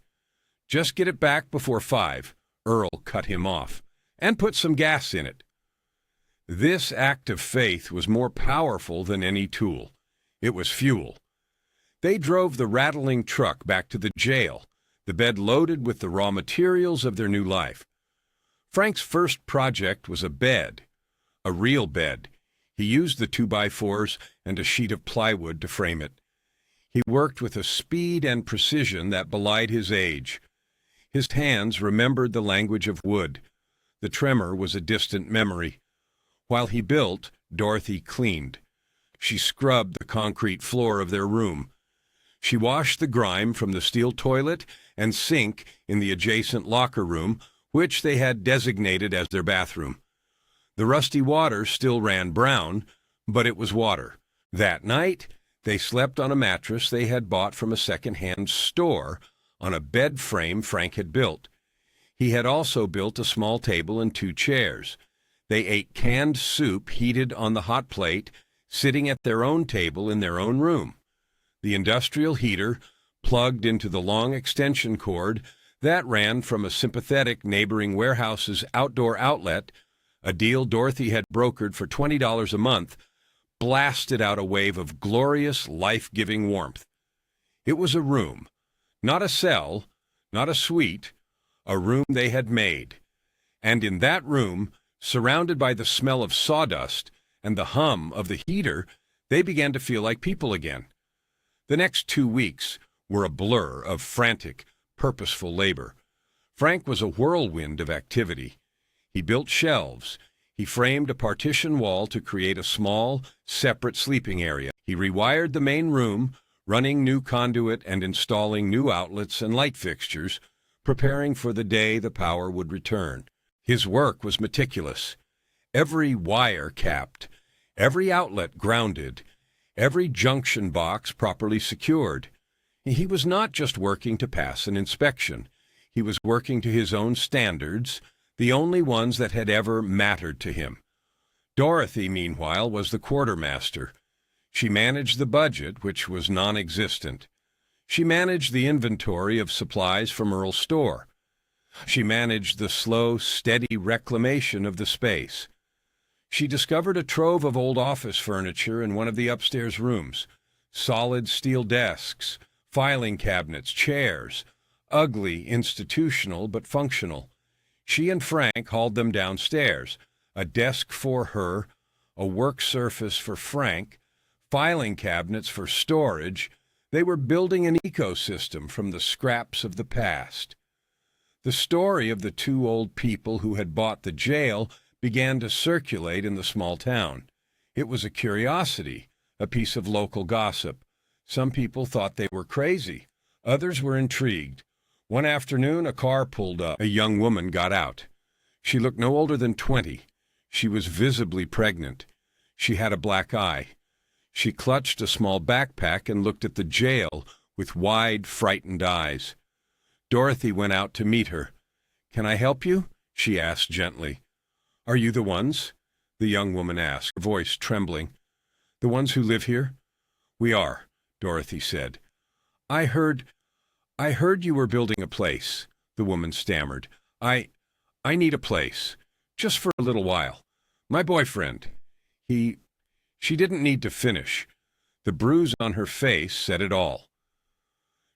Just get it back before 5. Earl cut him off. And put some gas in it. This act of faith was more powerful than any tool. It was fuel. They drove the rattling truck back to the jail, the bed loaded with the raw materials of their new life. Frank's first project was a bed, a real bed. He used the 2x4s and a sheet of plywood to frame it. He worked with a speed and precision that belied his age. His hands remembered the language of wood. The tremor was a distant memory. While he built, Dorothy cleaned. She scrubbed the concrete floor of their room. She washed the grime from the steel toilet and sink in the adjacent locker room, which they had designated as their bathroom. The rusty water still ran brown, but it was water. That night, they slept on a mattress they had bought from a second-hand store on a bed frame Frank had built. He had also built a small table and 2 chairs. They ate canned soup heated on the hot plate, sitting at their own table in their own room. The industrial heater plugged into the long extension cord that ran from a sympathetic neighboring warehouse's outdoor outlet, a deal Dorothy had brokered for $20 a month, blasted out a wave of glorious, life-giving warmth. It was a room, not a cell, not a suite, a room they had made. And in that room, surrounded by the smell of sawdust and the hum of the heater, they began to feel like people again. The next 2 weeks were a blur of frantic, purposeful labor. Frank was a whirlwind of activity. He built shelves. He framed a partition wall to create a small, separate sleeping area. He rewired the main room, running new conduit and installing new outlets and light fixtures, preparing for the day the power would return. His work was meticulous. Every wire capped, every outlet grounded, every junction box properly secured. He was not just working to pass an inspection. He was working to his own standards, the only ones that had ever mattered to him. Dorothy, meanwhile, was the quartermaster. She managed the budget, which was non-existent. She managed the inventory of supplies from Earl's store. She managed the slow, steady reclamation of the space. She discovered a trove of old office furniture in one of the upstairs rooms. Solid steel desks, filing cabinets, chairs, ugly, institutional, but functional. She and Frank hauled them downstairs, a desk for her, a work surface for Frank, filing cabinets for storage. They were building an ecosystem from the scraps of the past. The story of the 2 old people who had bought the jail began to circulate in the small town. It was a curiosity, a piece of local gossip. Some people thought they were crazy. Others were intrigued. One afternoon, a car pulled up. A young woman got out. She looked no older than 20. She was visibly pregnant. She had a black eye. She clutched a small backpack and looked at the jail with wide, frightened eyes. Dorothy went out to meet her. "Can I help you?" she asked gently. "Are you the ones?" the young woman asked, her voice trembling. "The ones who live here?" "We are," Dorothy said. I heard you were building a place," the woman stammered. I need a place, just for a little while. My boyfriend, She didn't need to finish. The bruise on her face said it all.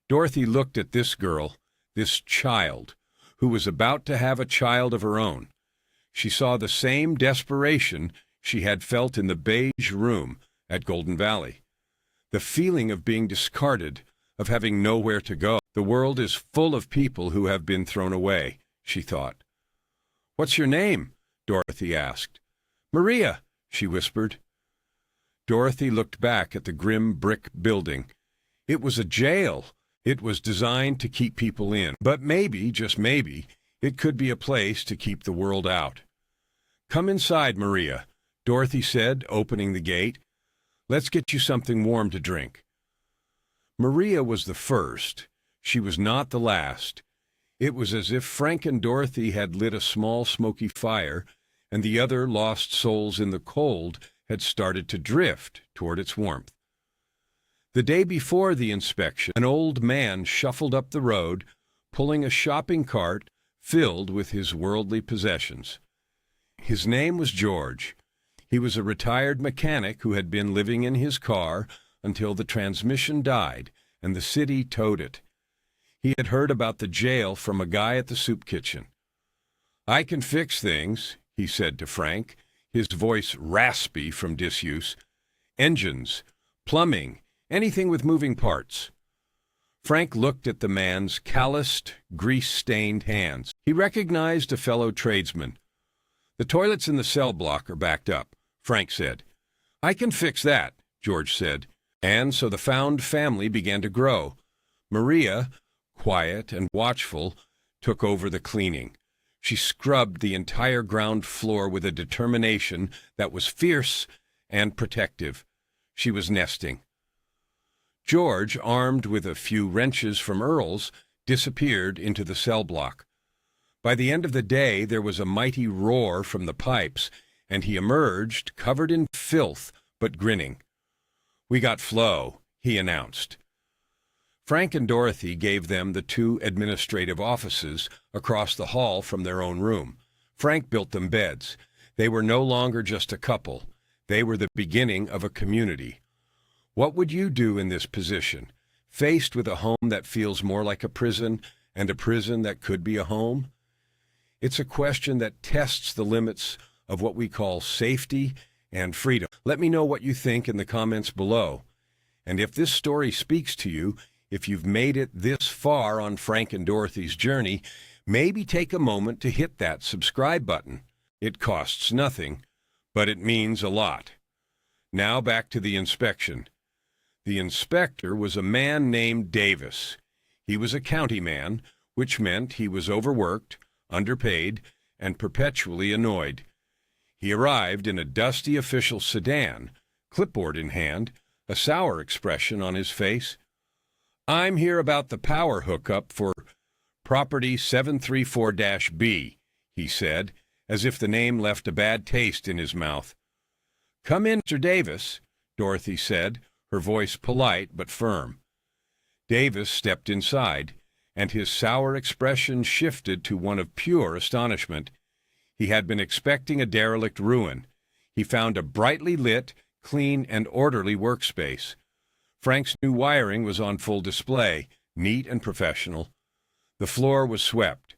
Dorothy looked at this girl, this child, who was about to have a child of her own. She saw the same desperation she had felt in the beige room at Golden Valley. The feeling of being discarded, of having nowhere to go. The world is full of people who have been thrown away, she thought. "What's your name?" Dorothy asked. "Maria," she whispered. Dorothy looked back at the grim brick building. It was a jail. It was designed to keep people in, but maybe, just maybe, it could be a place to keep the world out. "Come inside, Maria," Dorothy said, opening the gate. "Let's get you something warm to drink." Maria was the first. She was not the last. It was as if Frank and Dorothy had lit a small smoky fire, and the other lost souls in the cold had started to drift toward its warmth. The day before the inspection, an old man shuffled up the road, pulling a shopping cart filled with his worldly possessions. His name was George. He was a retired mechanic who had been living in his car until the transmission died and the city towed it. He had heard about the jail from a guy at the soup kitchen. "I can fix things," he said to Frank, his voice raspy from disuse. "Engines, plumbing, anything with moving parts." Frank looked at the man's calloused, grease-stained hands. He recognized a fellow tradesman. "The toilets in the cell block are backed up," Frank said. "I can fix that," George said. And so the found family began to grow. Maria, quiet and watchful, took over the cleaning. She scrubbed the entire ground floor with a determination that was fierce and protective. She was nesting. George, armed with a few wrenches from Earl's, disappeared into the cell block. By the end of the day, there was a mighty roar from the pipes, and he emerged, covered in filth, but grinning. "We got Flo," he announced. Frank and Dorothy gave them the 2 administrative offices across the hall from their own room. Frank built them beds. They were no longer just a couple. They were the beginning of a community. What would you do in this position, faced with a home that feels more like a prison and a prison that could be a home? It's a question that tests the limits of what we call safety and freedom. Let me know what you think in the comments below. And if this story speaks to you, if you've made it this far on Frank and Dorothy's journey, maybe take a moment to hit that subscribe button. It costs nothing, but it means a lot. Now back to the inspection. The inspector was a man named Davis. He was a county man, which meant he was overworked, underpaid, and perpetually annoyed. He arrived in a dusty official sedan, clipboard in hand, a sour expression on his face. "I'm here about the power hookup for property 734-B, he said, as if the name left a bad taste in his mouth. "Come in, Mr. Davis," Dorothy said, her voice polite but firm. Davis stepped inside, and his sour expression shifted to one of pure astonishment. He had been expecting a derelict ruin. He found a brightly lit, clean, and orderly workspace. Frank's new wiring was on full display, neat and professional. The floor was swept.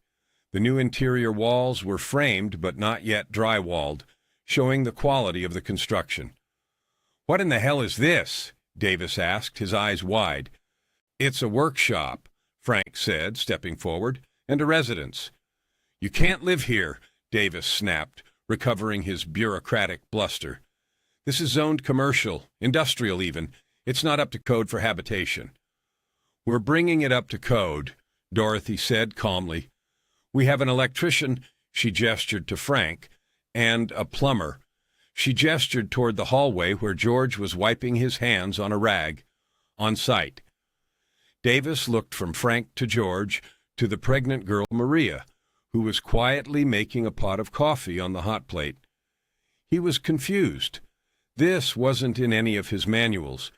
The new interior walls were framed but not yet drywalled, showing the quality of the construction. "What in the hell is this?" Davis asked, his eyes wide. "It's a workshop," Frank said, stepping forward, "and a residence." "You can't live here," Davis snapped, recovering his bureaucratic bluster. "This is zoned commercial, industrial even. It's not up to code for habitation." "We're bringing it up to code," Dorothy said calmly. "We have an electrician," she gestured to Frank, "and a plumber." She gestured toward the hallway where George was wiping his hands on a rag. "On site." Davis looked from Frank to George to the pregnant girl Maria, who was quietly making a pot of coffee on the hot plate. He was confused. This wasn't in any of his manuals.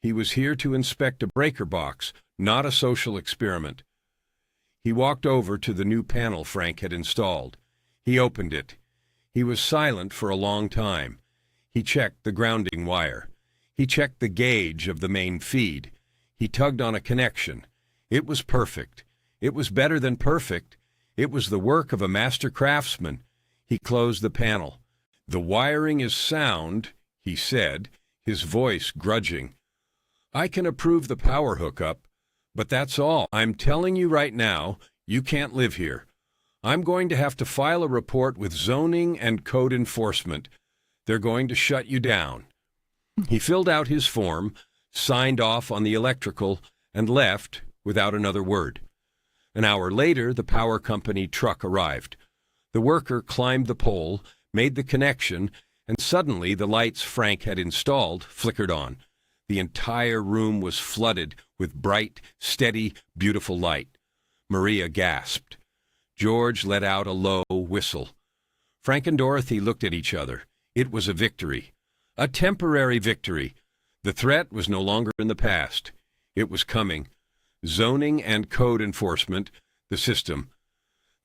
He was here to inspect a breaker box, not a social experiment. He walked over to the new panel Frank had installed. He opened it. He was silent for a long time. He checked the grounding wire. He checked the gauge of the main feed. He tugged on a connection. It was perfect. It was better than perfect. It was the work of a master craftsman. He closed the panel. "The wiring is sound," he said, his voice grudging. "I can approve the power hookup, but that's all. I'm telling you right now, you can't live here. I'm going to have to file a report with zoning and code enforcement. They're going to shut you down." He filled out his form, signed off on the electrical, and left without another word. An hour later, the power company truck arrived. The worker climbed the pole, made the connection, and suddenly the lights Frank had installed flickered on. The entire room was flooded with bright, steady, beautiful light. Maria gasped. George let out a low whistle. Frank and Dorothy looked at each other. It was a victory. A temporary victory. The threat was no longer in the past. It was coming. Zoning and code enforcement, the system.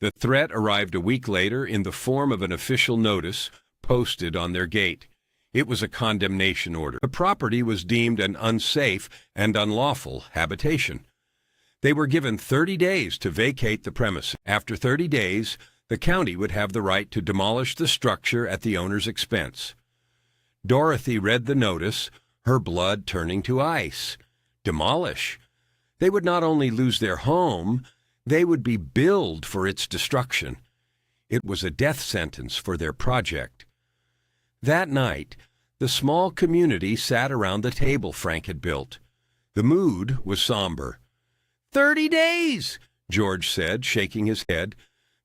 The threat arrived a week later in the form of an official notice posted on their gate. It was a condemnation order. The property was deemed an unsafe and unlawful habitation. They were given 30 days to vacate the premises. After 30 days, the county would have the right to demolish the structure at the owner's expense. Dorothy read the notice, her blood turning to ice. Demolish? They would not only lose their home, they would be billed for its destruction. It was a death sentence for their project. That night, the small community sat around the table Frank had built. The mood was somber. 30 days, George said, shaking his head.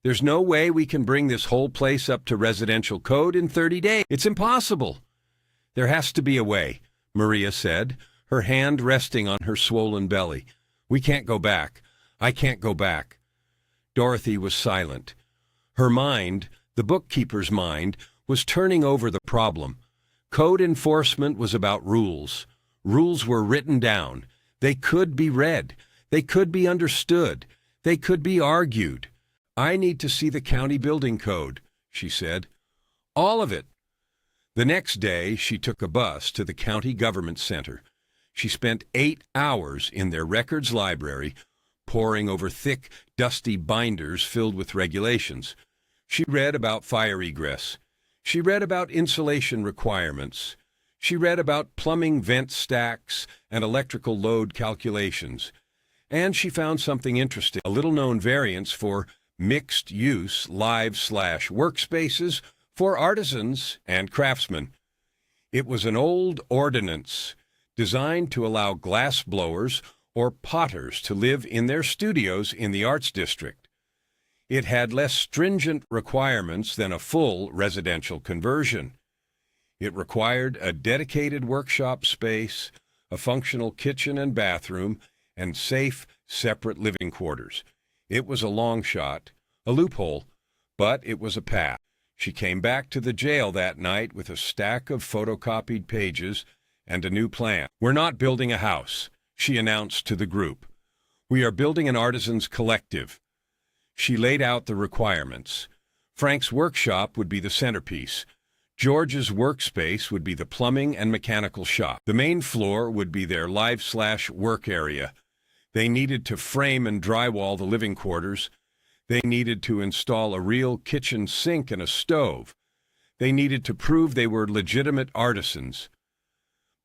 There's no way we can bring this whole place up to residential code in 30 days. It's impossible. There has to be a way, Maria said, her hand resting on her swollen belly. We can't go back. I can't go back. Dorothy was silent. Her mind, the bookkeeper's mind, was turning over the problem. Code enforcement was about rules. Rules were written down. They could be read. They could be understood. They could be argued. I need to see the county building code, she said. All of it. The next day, she took a bus to the county government center. She spent 8 hours in their records library, poring over thick, dusty binders filled with regulations. She read about fire egress. She read about insulation requirements. She read about plumbing vent stacks and electrical load calculations. And she found something interesting, a little-known variance for mixed-use live/workspaces for artisans and craftsmen. It was an old ordinance designed to allow glass blowers or potters to live in their studios in the Arts District. It had less stringent requirements than a full residential conversion. It required a dedicated workshop space, a functional kitchen and bathroom, and safe, separate living quarters. It was a long shot, a loophole, but it was a path. She came back to the jail that night with a stack of photocopied pages and a new plan. We're not building a house, she announced to the group. We are building an artisans' collective. She laid out the requirements. Frank's workshop would be the centerpiece. George's workspace would be the plumbing and mechanical shop. The main floor would be their live/work area. They needed to frame and drywall the living quarters. They needed to install a real kitchen sink and a stove. They needed to prove they were legitimate artisans.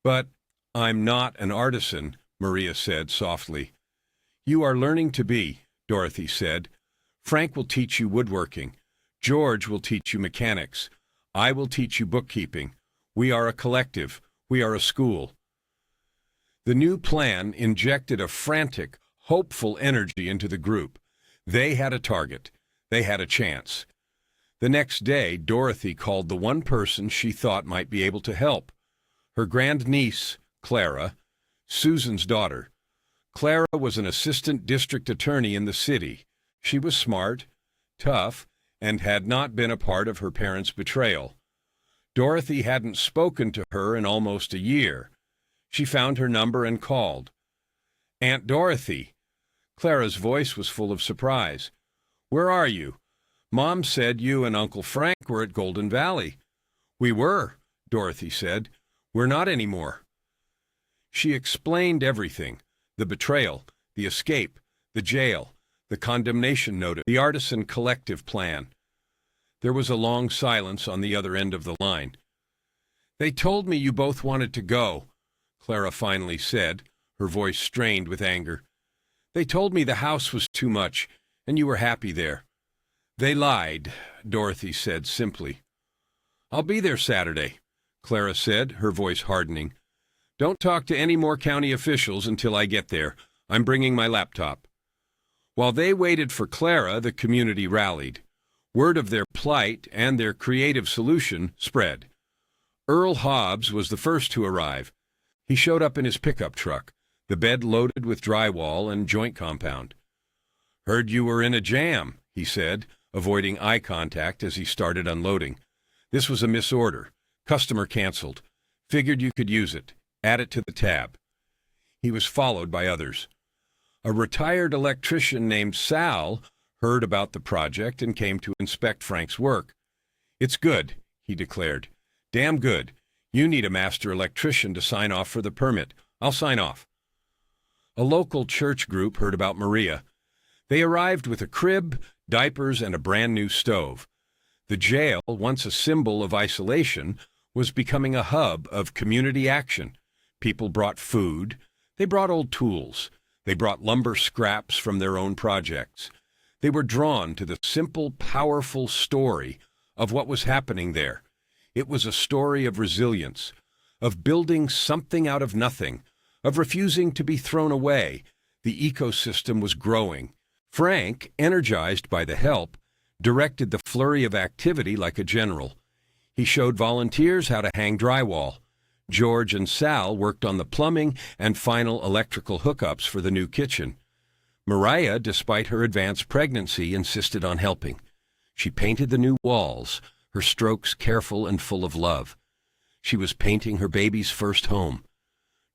But I'm not an artisan, Maria said softly. You are learning to be, Dorothy said. Frank will teach you woodworking. George will teach you mechanics. I will teach you bookkeeping. We are a collective. We are a school. The new plan injected a frantic, hopeful energy into the group. They had a target. They had a chance. The next day, Dorothy called the one person she thought might be able to help. Her grandniece, Clara, Susan's daughter. Clara was an assistant district attorney in the city. She was smart, tough, and had not been a part of her parents' betrayal. Dorothy hadn't spoken to her in almost a year. She found her number and called. Aunt Dorothy. Clara's voice was full of surprise. Where are you? Mom said you and Uncle Frank were at Golden Valley. We were, Dorothy said. We're not anymore. She explained everything, the betrayal, the escape, the jail, the condemnation notice, the artisan collective plan. There was a long silence on the other end of the line. They told me you both wanted to go, Clara finally said, her voice strained with anger. They told me the house was too much, and you were happy there. They lied, Dorothy said simply. I'll be there Saturday, Clara said, her voice hardening. Don't talk to any more county officials until I get there. I'm bringing my laptop. While they waited for Clara, the community rallied. Word of their plight and their creative solution spread. Earl Hobbs was the first to arrive. He showed up in his pickup truck, the bed loaded with drywall and joint compound. Heard you were in a jam, he said, avoiding eye contact as he started unloading. This was a misorder. Customer canceled. Figured you could use it. Add it to the tab. He was followed by others. A retired electrician named Sal heard about the project and came to inspect Frank's work. "It's good," he declared. "Damn good. You need a master electrician to sign off for the permit. I'll sign off." A local church group heard about Maria. They arrived with a crib, diapers, and a brand new stove. The jail, once a symbol of isolation, was becoming a hub of community action. People brought food. They brought old tools. They brought lumber scraps from their own projects. They were drawn to the simple, powerful story of what was happening there. It was a story of resilience, of building something out of nothing, of refusing to be thrown away. The ecosystem was growing. Frank, energized by the help, directed the flurry of activity like a general. He showed volunteers how to hang drywall. George and Sal worked on the plumbing and final electrical hookups for the new kitchen. Mariah, despite her advanced pregnancy, insisted on helping. She painted the new walls, her strokes careful and full of love. She was painting her baby's first home.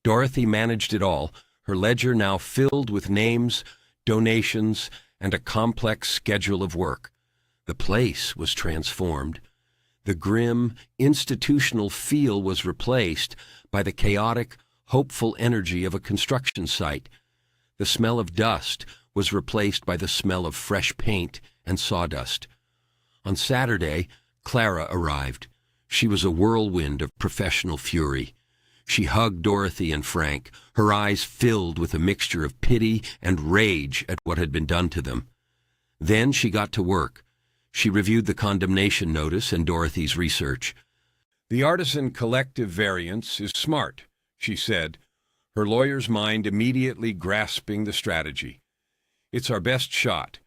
Dorothy managed it all, her ledger now filled with names, donations, and a complex schedule of work. The place was transformed. The grim, institutional feel was replaced by the chaotic, hopeful energy of a construction site. The smell of dust was replaced by the smell of fresh paint and sawdust. On Saturday, Clara arrived. She was a whirlwind of professional fury. She hugged Dorothy and Frank, her eyes filled with a mixture of pity and rage at what had been done to them. Then she got to work. She reviewed the condemnation notice and Dorothy's research. "The artisan collective variance is smart," she said, her lawyer's mind immediately grasping the strategy. "It's our best shot.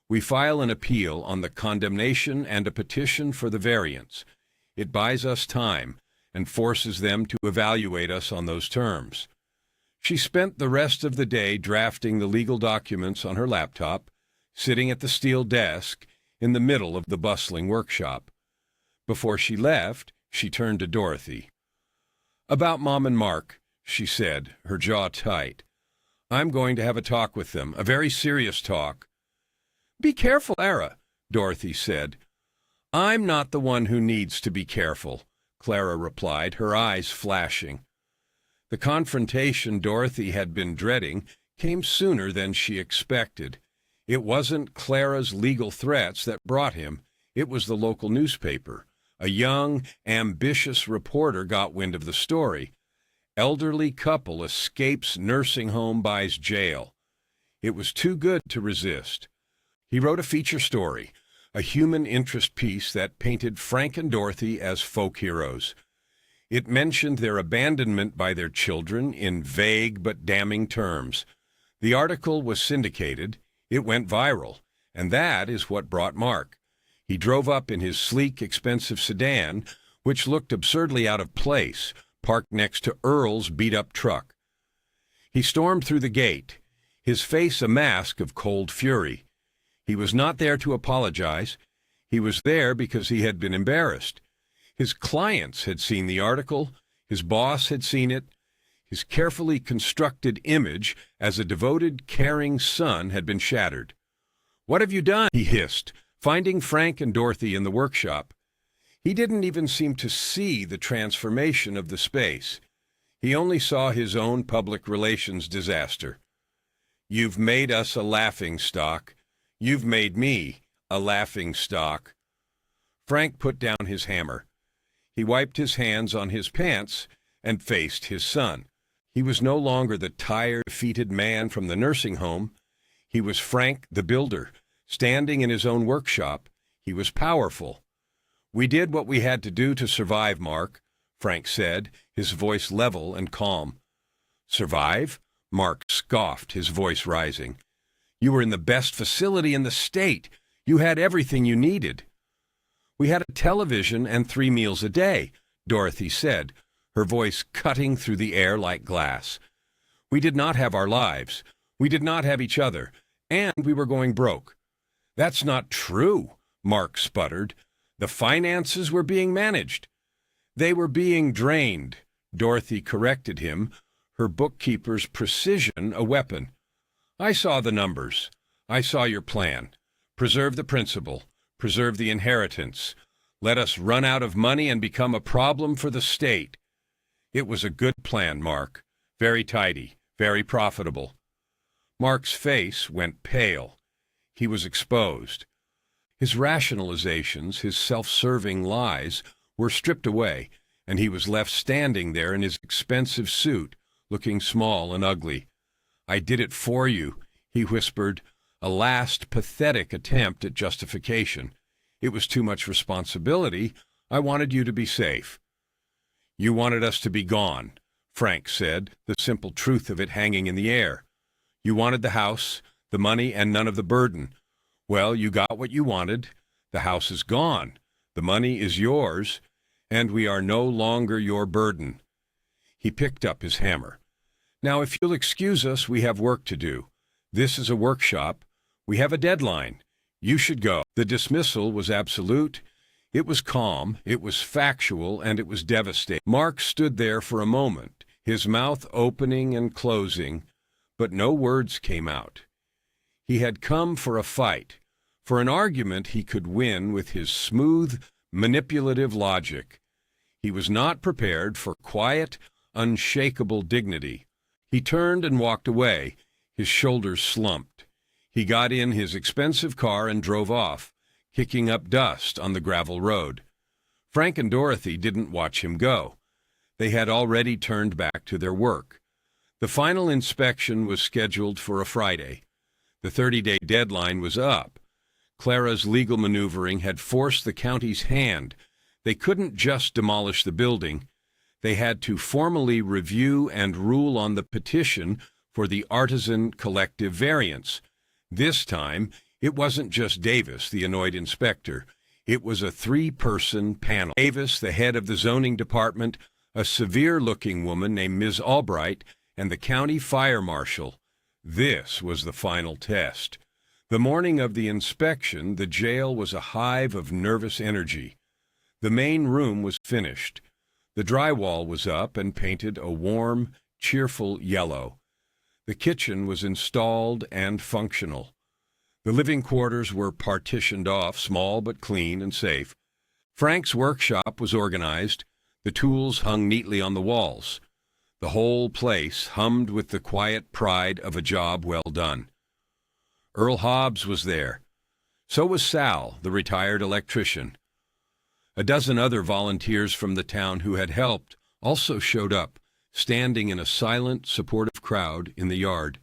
We file an appeal on the condemnation and a petition for the variance. It buys us time and forces them to evaluate us on those terms." She spent the rest of the day drafting the legal documents on her laptop, sitting at the steel desk in the middle of the bustling workshop. Before she left, she turned to Dorothy. "About Mom and Mark," she said, her jaw tight. "I'm going to have a talk with them, a very serious talk." "Be careful, Clara," Dorothy said. "I'm not the one who needs to be careful," Clara replied, her eyes flashing. The confrontation Dorothy had been dreading came sooner than she expected. It wasn't Clara's legal threats that brought him. It was the local newspaper. A young, ambitious reporter got wind of the story. Elderly couple escapes nursing home, buys jail. It was too good to resist. He wrote a feature story, a human interest piece that painted Frank and Dorothy as folk heroes. It mentioned their abandonment by their children in vague but damning terms. The article was syndicated. It went viral, and that is what brought Mark. He drove up in his sleek, expensive sedan, which looked absurdly out of place, parked next to Earl's beat-up truck. He stormed through the gate, his face a mask of cold fury. He was not there to apologize. He was there because he had been embarrassed. His clients had seen the article. His boss had seen it. His carefully constructed image as a devoted, caring son had been shattered. "What have you done?" he hissed, finding Frank and Dorothy in the workshop. He didn't even seem to see the transformation of the space. He only saw his own public relations disaster. "You've made us a laughingstock. You've made me a laughingstock." Frank put down his hammer. He wiped his hands on his pants and faced his son. He was no longer the tired, defeated man from the nursing home. He was Frank the builder, standing in his own workshop. He was powerful. "We did what we had to do to survive, Mark," Frank said, his voice level and calm. "Survive?" Mark scoffed, his voice rising. "You were in the best facility in the state. You had everything you needed." "We had a television and 3 meals a day," Dorothy said, her voice cutting through the air like glass. "We did not have our lives. We did not have each other, and we were going broke." "That's not true," Mark sputtered. "The finances were being managed." "They were being drained," Dorothy corrected him, her bookkeeper's precision a weapon. I saw the numbers. I saw your plan. Preserve the principal. Preserve the inheritance. Let us run out of money and become a problem for the state. It was a good plan, Mark. Very tidy, very profitable. Mark's face went pale. He was exposed. His rationalizations, his self-serving lies, were stripped away, and he was left standing there in his expensive suit, looking small and ugly. I did it for you, he whispered, a last pathetic attempt at justification. It was too much responsibility. I wanted you to be safe. You wanted us to be gone, Frank said, the simple truth of it hanging in the air. You wanted the house, the money, and none of the burden. Well, you got what you wanted. The house is gone. The money is yours, and we are no longer your burden. He picked up his hammer. Now, if you'll excuse us, we have work to do. This is a workshop. We have a deadline. You should go. The dismissal was absolute. It was calm, it was factual, and it was devastating. Mark stood there for a moment, his mouth opening and closing, but no words came out. He had come for a fight, for an argument he could win with his smooth, manipulative logic. He was not prepared for quiet, unshakable dignity. He turned and walked away, his shoulders slumped. He got in his expensive car and drove off, kicking up dust on the gravel road. Frank and Dorothy didn't watch him go. They had already turned back to their work. The final inspection was scheduled for a Friday. The 30-day deadline was up. Clara's legal maneuvering had forced the county's hand. They couldn't just demolish the building. They had to formally review and rule on the petition for the artisan collective variance. This time, it wasn't just Davis, the annoyed inspector. It was a three-person panel. Davis, the head of the zoning department, a severe-looking woman named Ms. Albright, and the county fire marshal. This was the final test. The morning of the inspection, the jail was a hive of nervous energy. The main room was finished. The drywall was up and painted a warm, cheerful yellow. The kitchen was installed and functional. The living quarters were partitioned off, small but clean and safe. Frank's workshop was organized. The tools hung neatly on the walls. The whole place hummed with the quiet pride of a job well done. Earl Hobbs was there. So was Sal, the retired electrician. A dozen other volunteers from the town who had helped also showed up, standing in a silent, supportive crowd in the yard.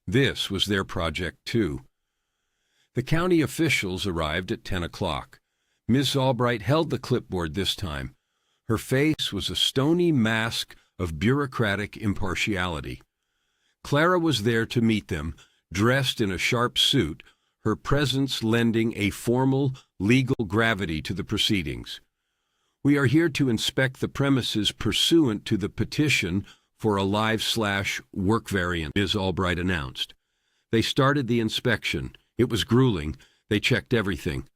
This was their project, too. The county officials arrived at 10 o'clock. Miss Albright held the clipboard this time. Her face was a stony mask of bureaucratic impartiality. Clara was there to meet them, dressed in a sharp suit, her presence lending a formal, legal gravity to the proceedings. We are here to inspect the premises pursuant to the petition for a live/work variant, Ms. Albright announced. They started the inspection. It was grueling. They checked everything.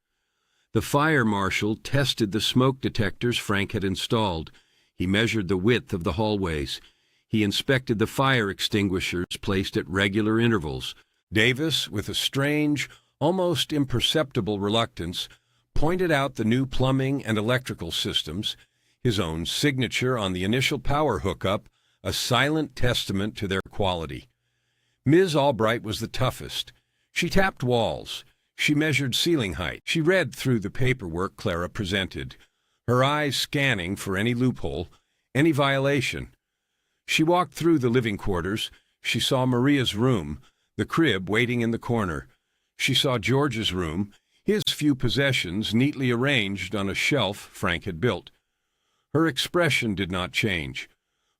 The fire marshal tested the smoke detectors Frank had installed. He measured the width of the hallways. He inspected the fire extinguishers placed at regular intervals. Davis, with a strange, almost imperceptible reluctance, pointed out the new plumbing and electrical systems, his own signature on the initial power hookup, a silent testament to their quality. Ms. Albright was the toughest. She tapped walls. She measured ceiling height. She read through the paperwork Clara presented, her eyes scanning for any loophole, any violation. She walked through the living quarters. She saw Maria's room, the crib waiting in the corner. She saw George's room, his few possessions neatly arranged on a shelf Frank had built. Her expression did not change.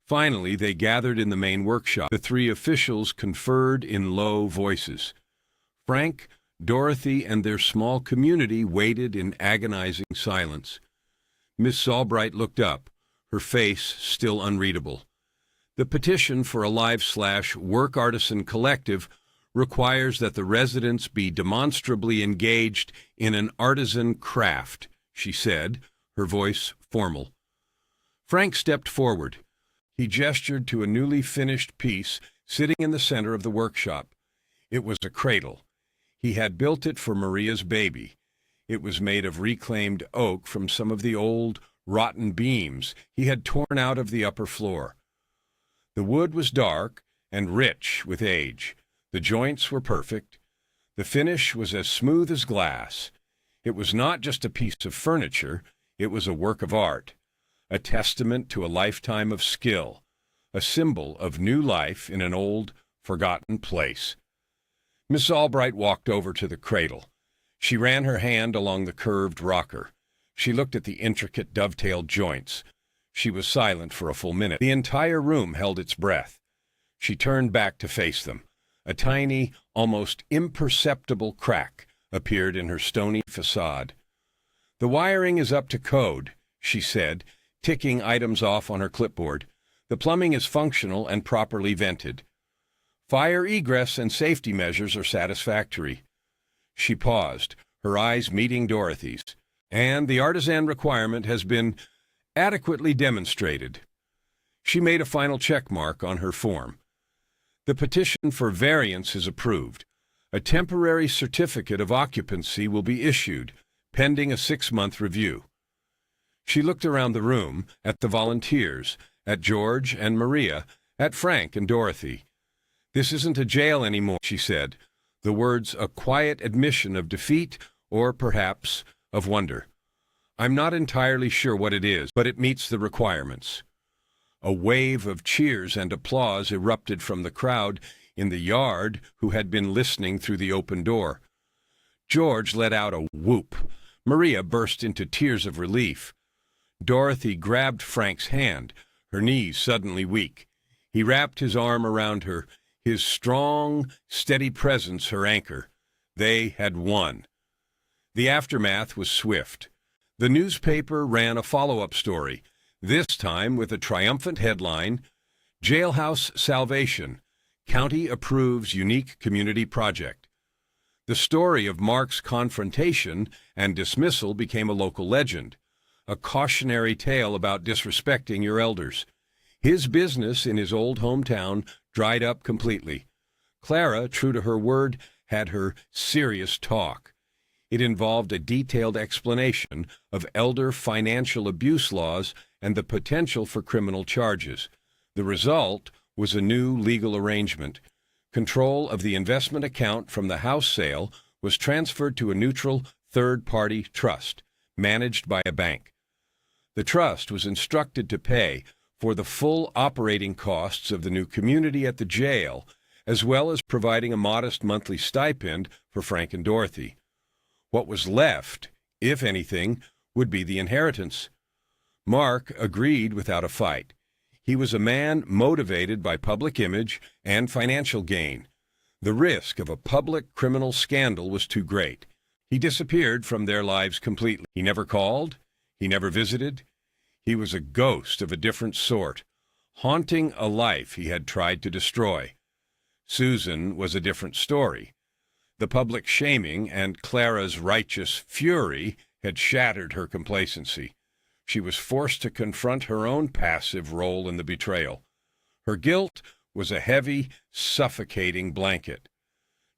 Finally, they gathered in the main workshop. The three officials conferred in low voices. Frank, Dorothy, and their small community waited in agonizing silence. Miss Albright looked up, her face still unreadable. The petition for a live/work artisan collective requires that the residents be demonstrably engaged in an artisan craft, she said, her voice formal. Frank stepped forward. He gestured to a newly finished piece sitting in the center of the workshop. It was a cradle. He had built it for Maria's baby. It was made of reclaimed oak from some of the old, rotten beams he had torn out of the upper floor. The wood was dark and rich with age. The joints were perfect. The finish was as smooth as glass. It was not just a piece of furniture, it was a work of art, a testament to a lifetime of skill, a symbol of new life in an old, forgotten place. Miss Albright walked over to the cradle. She ran her hand along the curved rocker. She looked at the intricate dovetailed joints. She was silent for a full minute. The entire room held its breath. She turned back to face them. A tiny, almost imperceptible crack appeared in her stony facade. "The wiring is up to code," she said, ticking items off on her clipboard. "The plumbing is functional and properly vented. Fire egress and safety measures are satisfactory." She paused, her eyes meeting Dorothy's. "And the artisan requirement has been adequately demonstrated." She made a final check mark on her form. "The petition for variance is approved. A temporary certificate of occupancy will be issued, pending a 6-month review." She looked around the room, at the volunteers, at George and Maria, at Frank and Dorothy. "This isn't a jail anymore," she said, the words a quiet admission of defeat or, perhaps, of wonder. "I'm not entirely sure what it is, but it meets the requirements." A wave of cheers and applause erupted from the crowd in the yard who had been listening through the open door. George let out a whoop. Maria burst into tears of relief. Dorothy grabbed Frank's hand, her knees suddenly weak. He wrapped his arm around her, his strong, steady presence her anchor. They had won. The aftermath was swift. The newspaper ran a follow-up story, this time with a triumphant headline, "Jailhouse Salvation. County approves unique community project." The story of Mark's confrontation and dismissal became a local legend, a cautionary tale about disrespecting your elders. His business in his old hometown dried up completely. Clara, true to her word, had her serious talk. It involved a detailed explanation of elder financial abuse laws and the potential for criminal charges. The result was a new legal arrangement. Control of the investment account from the house sale was transferred to a neutral third-party trust, managed by a bank. The trust was instructed to pay for the full operating costs of the new community at the jail, as well as providing a modest monthly stipend for Frank and Dorothy. What was left, if anything, would be the inheritance. Mark agreed without a fight. He was a man motivated by public image and financial gain. The risk of a public criminal scandal was too great. He disappeared from their lives completely. He never called. He never visited. He was a ghost of a different sort, haunting a life he had tried to destroy. Susan was a different story. The public shaming and Clara's righteous fury had shattered her complacency. She was forced to confront her own passive role in the betrayal. Her guilt was a heavy, suffocating blanket.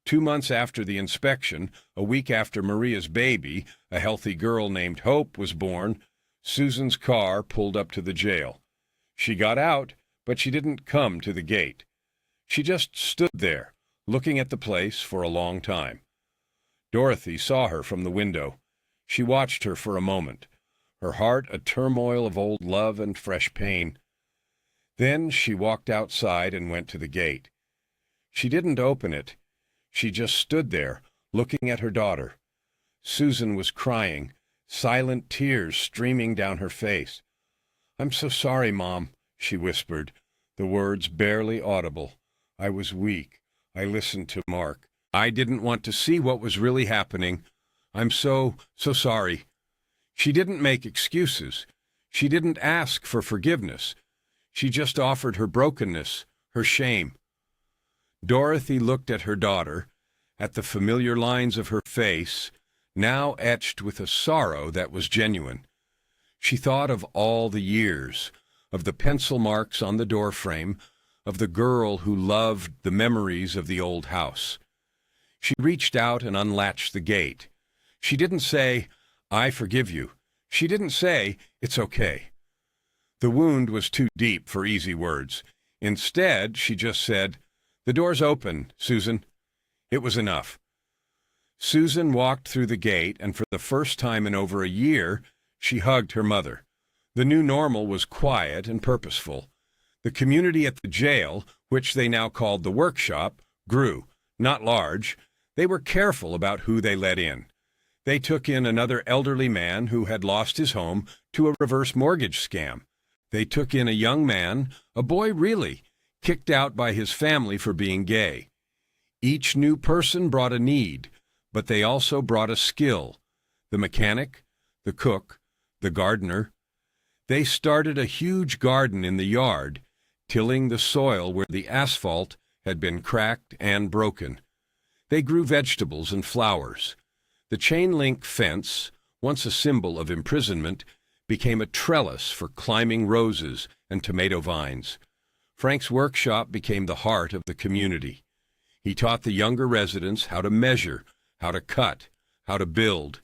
2 months after the inspection, a week after Maria's baby, a healthy girl named Hope, was born, Susan's car pulled up to the jail. She got out, but she didn't come to the gate. She just stood there, looking at the place for a long time. Dorothy saw her from the window. She watched her for a moment, her heart a turmoil of old love and fresh pain. Then she walked outside and went to the gate. She didn't open it. She just stood there, looking at her daughter. Susan was crying, silent tears streaming down her face. "I'm so sorry, Mom," she whispered, the words barely audible. "I was weak. I listened to Mark. I didn't want to see what was really happening. I'm so sorry." She didn't make excuses. She didn't ask for forgiveness. She just offered her brokenness, her shame. Dorothy looked at her daughter, at the familiar lines of her face, now etched with a sorrow that was genuine. She thought of all the years, of the pencil marks on the doorframe, of the girl who loved the memories of the old house. She reached out and unlatched the gate. She didn't say, "I forgive you." She didn't say, "It's okay." The wound was too deep for easy words. Instead, she just said, "The door's open, Susan." It was enough. Susan walked through the gate, and for the first time in over a year, she hugged her mother. The new normal was quiet and purposeful. The community at the jail, which they now called the workshop, grew, not large. They were careful about who they let in. They took in another elderly man who had lost his home to a reverse mortgage scam. They took in a young man, a boy really, kicked out by his family for being gay. Each new person brought a need, but they also brought a skill. The mechanic, the cook, the gardener. They started a huge garden in the yard, tilling the soil where the asphalt had been cracked and broken. They grew vegetables and flowers. The chain-link fence, once a symbol of imprisonment, became a trellis for climbing roses and tomato vines. Frank's workshop became the heart of the community. He taught the younger residents how to measure, how to cut, how to build.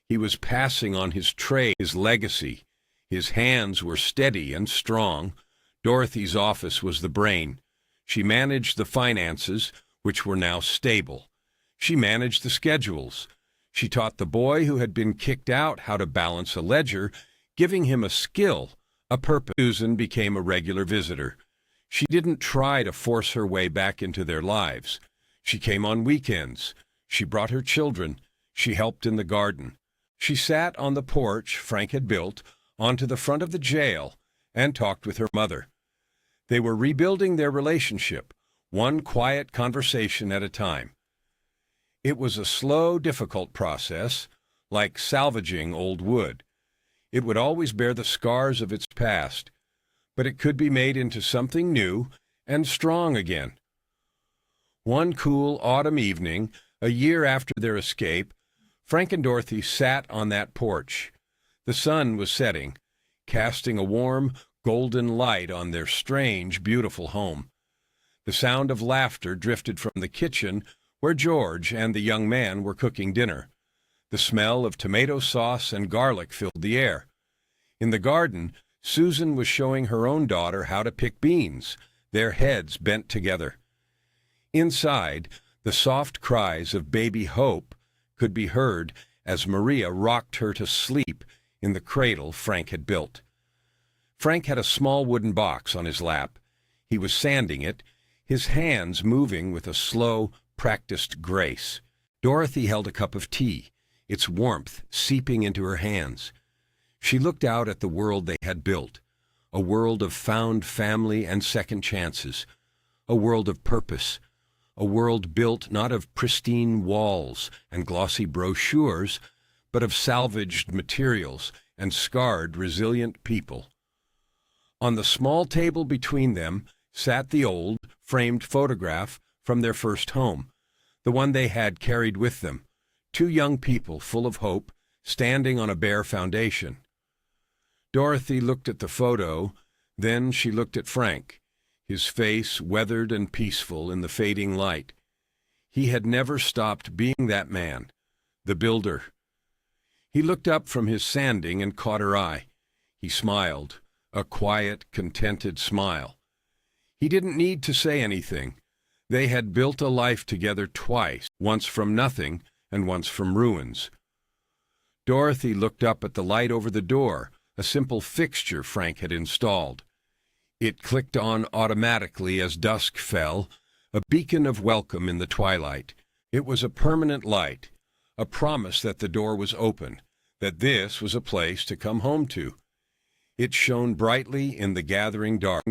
He was passing on his trade, his legacy. His hands were steady and strong. Dorothy's office was the brain. She managed the finances, which were now stable. She managed the schedules. She taught the boy who had been kicked out how to balance a ledger, giving him a skill, a purpose. Susan became a regular visitor. She didn't try to force her way back into their lives. She came on weekends. She brought her children. She helped in the garden. She sat on the porch Frank had built onto the front of the jail and talked with her mother. They were rebuilding their relationship, one quiet conversation at a time. It was a slow, difficult process, like salvaging old wood. It would always bear the scars of its past, but it could be made into something new and strong again. One cool autumn evening, a year after their escape, Frank and Dorothy sat on that porch. The sun was setting, casting a warm, golden light on their strange, beautiful home. The sound of laughter drifted from the kitchen where George and the young man were cooking dinner. The smell of tomato sauce and garlic filled the air. In the garden, Susan was showing her own daughter how to pick beans, their heads bent together. Inside, the soft cries of baby Hope could be heard as Maria rocked her to sleep in the cradle Frank had built. Frank had a small wooden box on his lap. He was sanding it, his hands moving with a slow, practiced grace. Dorothy held a cup of tea, its warmth seeping into her hands. She looked out at the world they had built, a world of found family and second chances, a world of purpose, a world built not of pristine walls and glossy brochures, but of salvaged materials and scarred, resilient people. On the small table between them sat the old, framed photograph from their first home, the one they had carried with them, two young people full of hope, standing on a bare foundation. Dorothy looked at the photo, then she looked at Frank, his face weathered and peaceful in the fading light. He had never stopped being that man, the builder. He looked up from his sanding and caught her eye. He smiled, a quiet, contented smile. He didn't need to say anything. They had built a life together twice, once from nothing and once from ruins. Dorothy looked up at the light over the door, a simple fixture Frank had installed. It clicked on automatically as dusk fell, a beacon of welcome in the twilight. It was a permanent light, a promise that the door was open, that this was a place to come home to. It shone brightly in the gathering dark.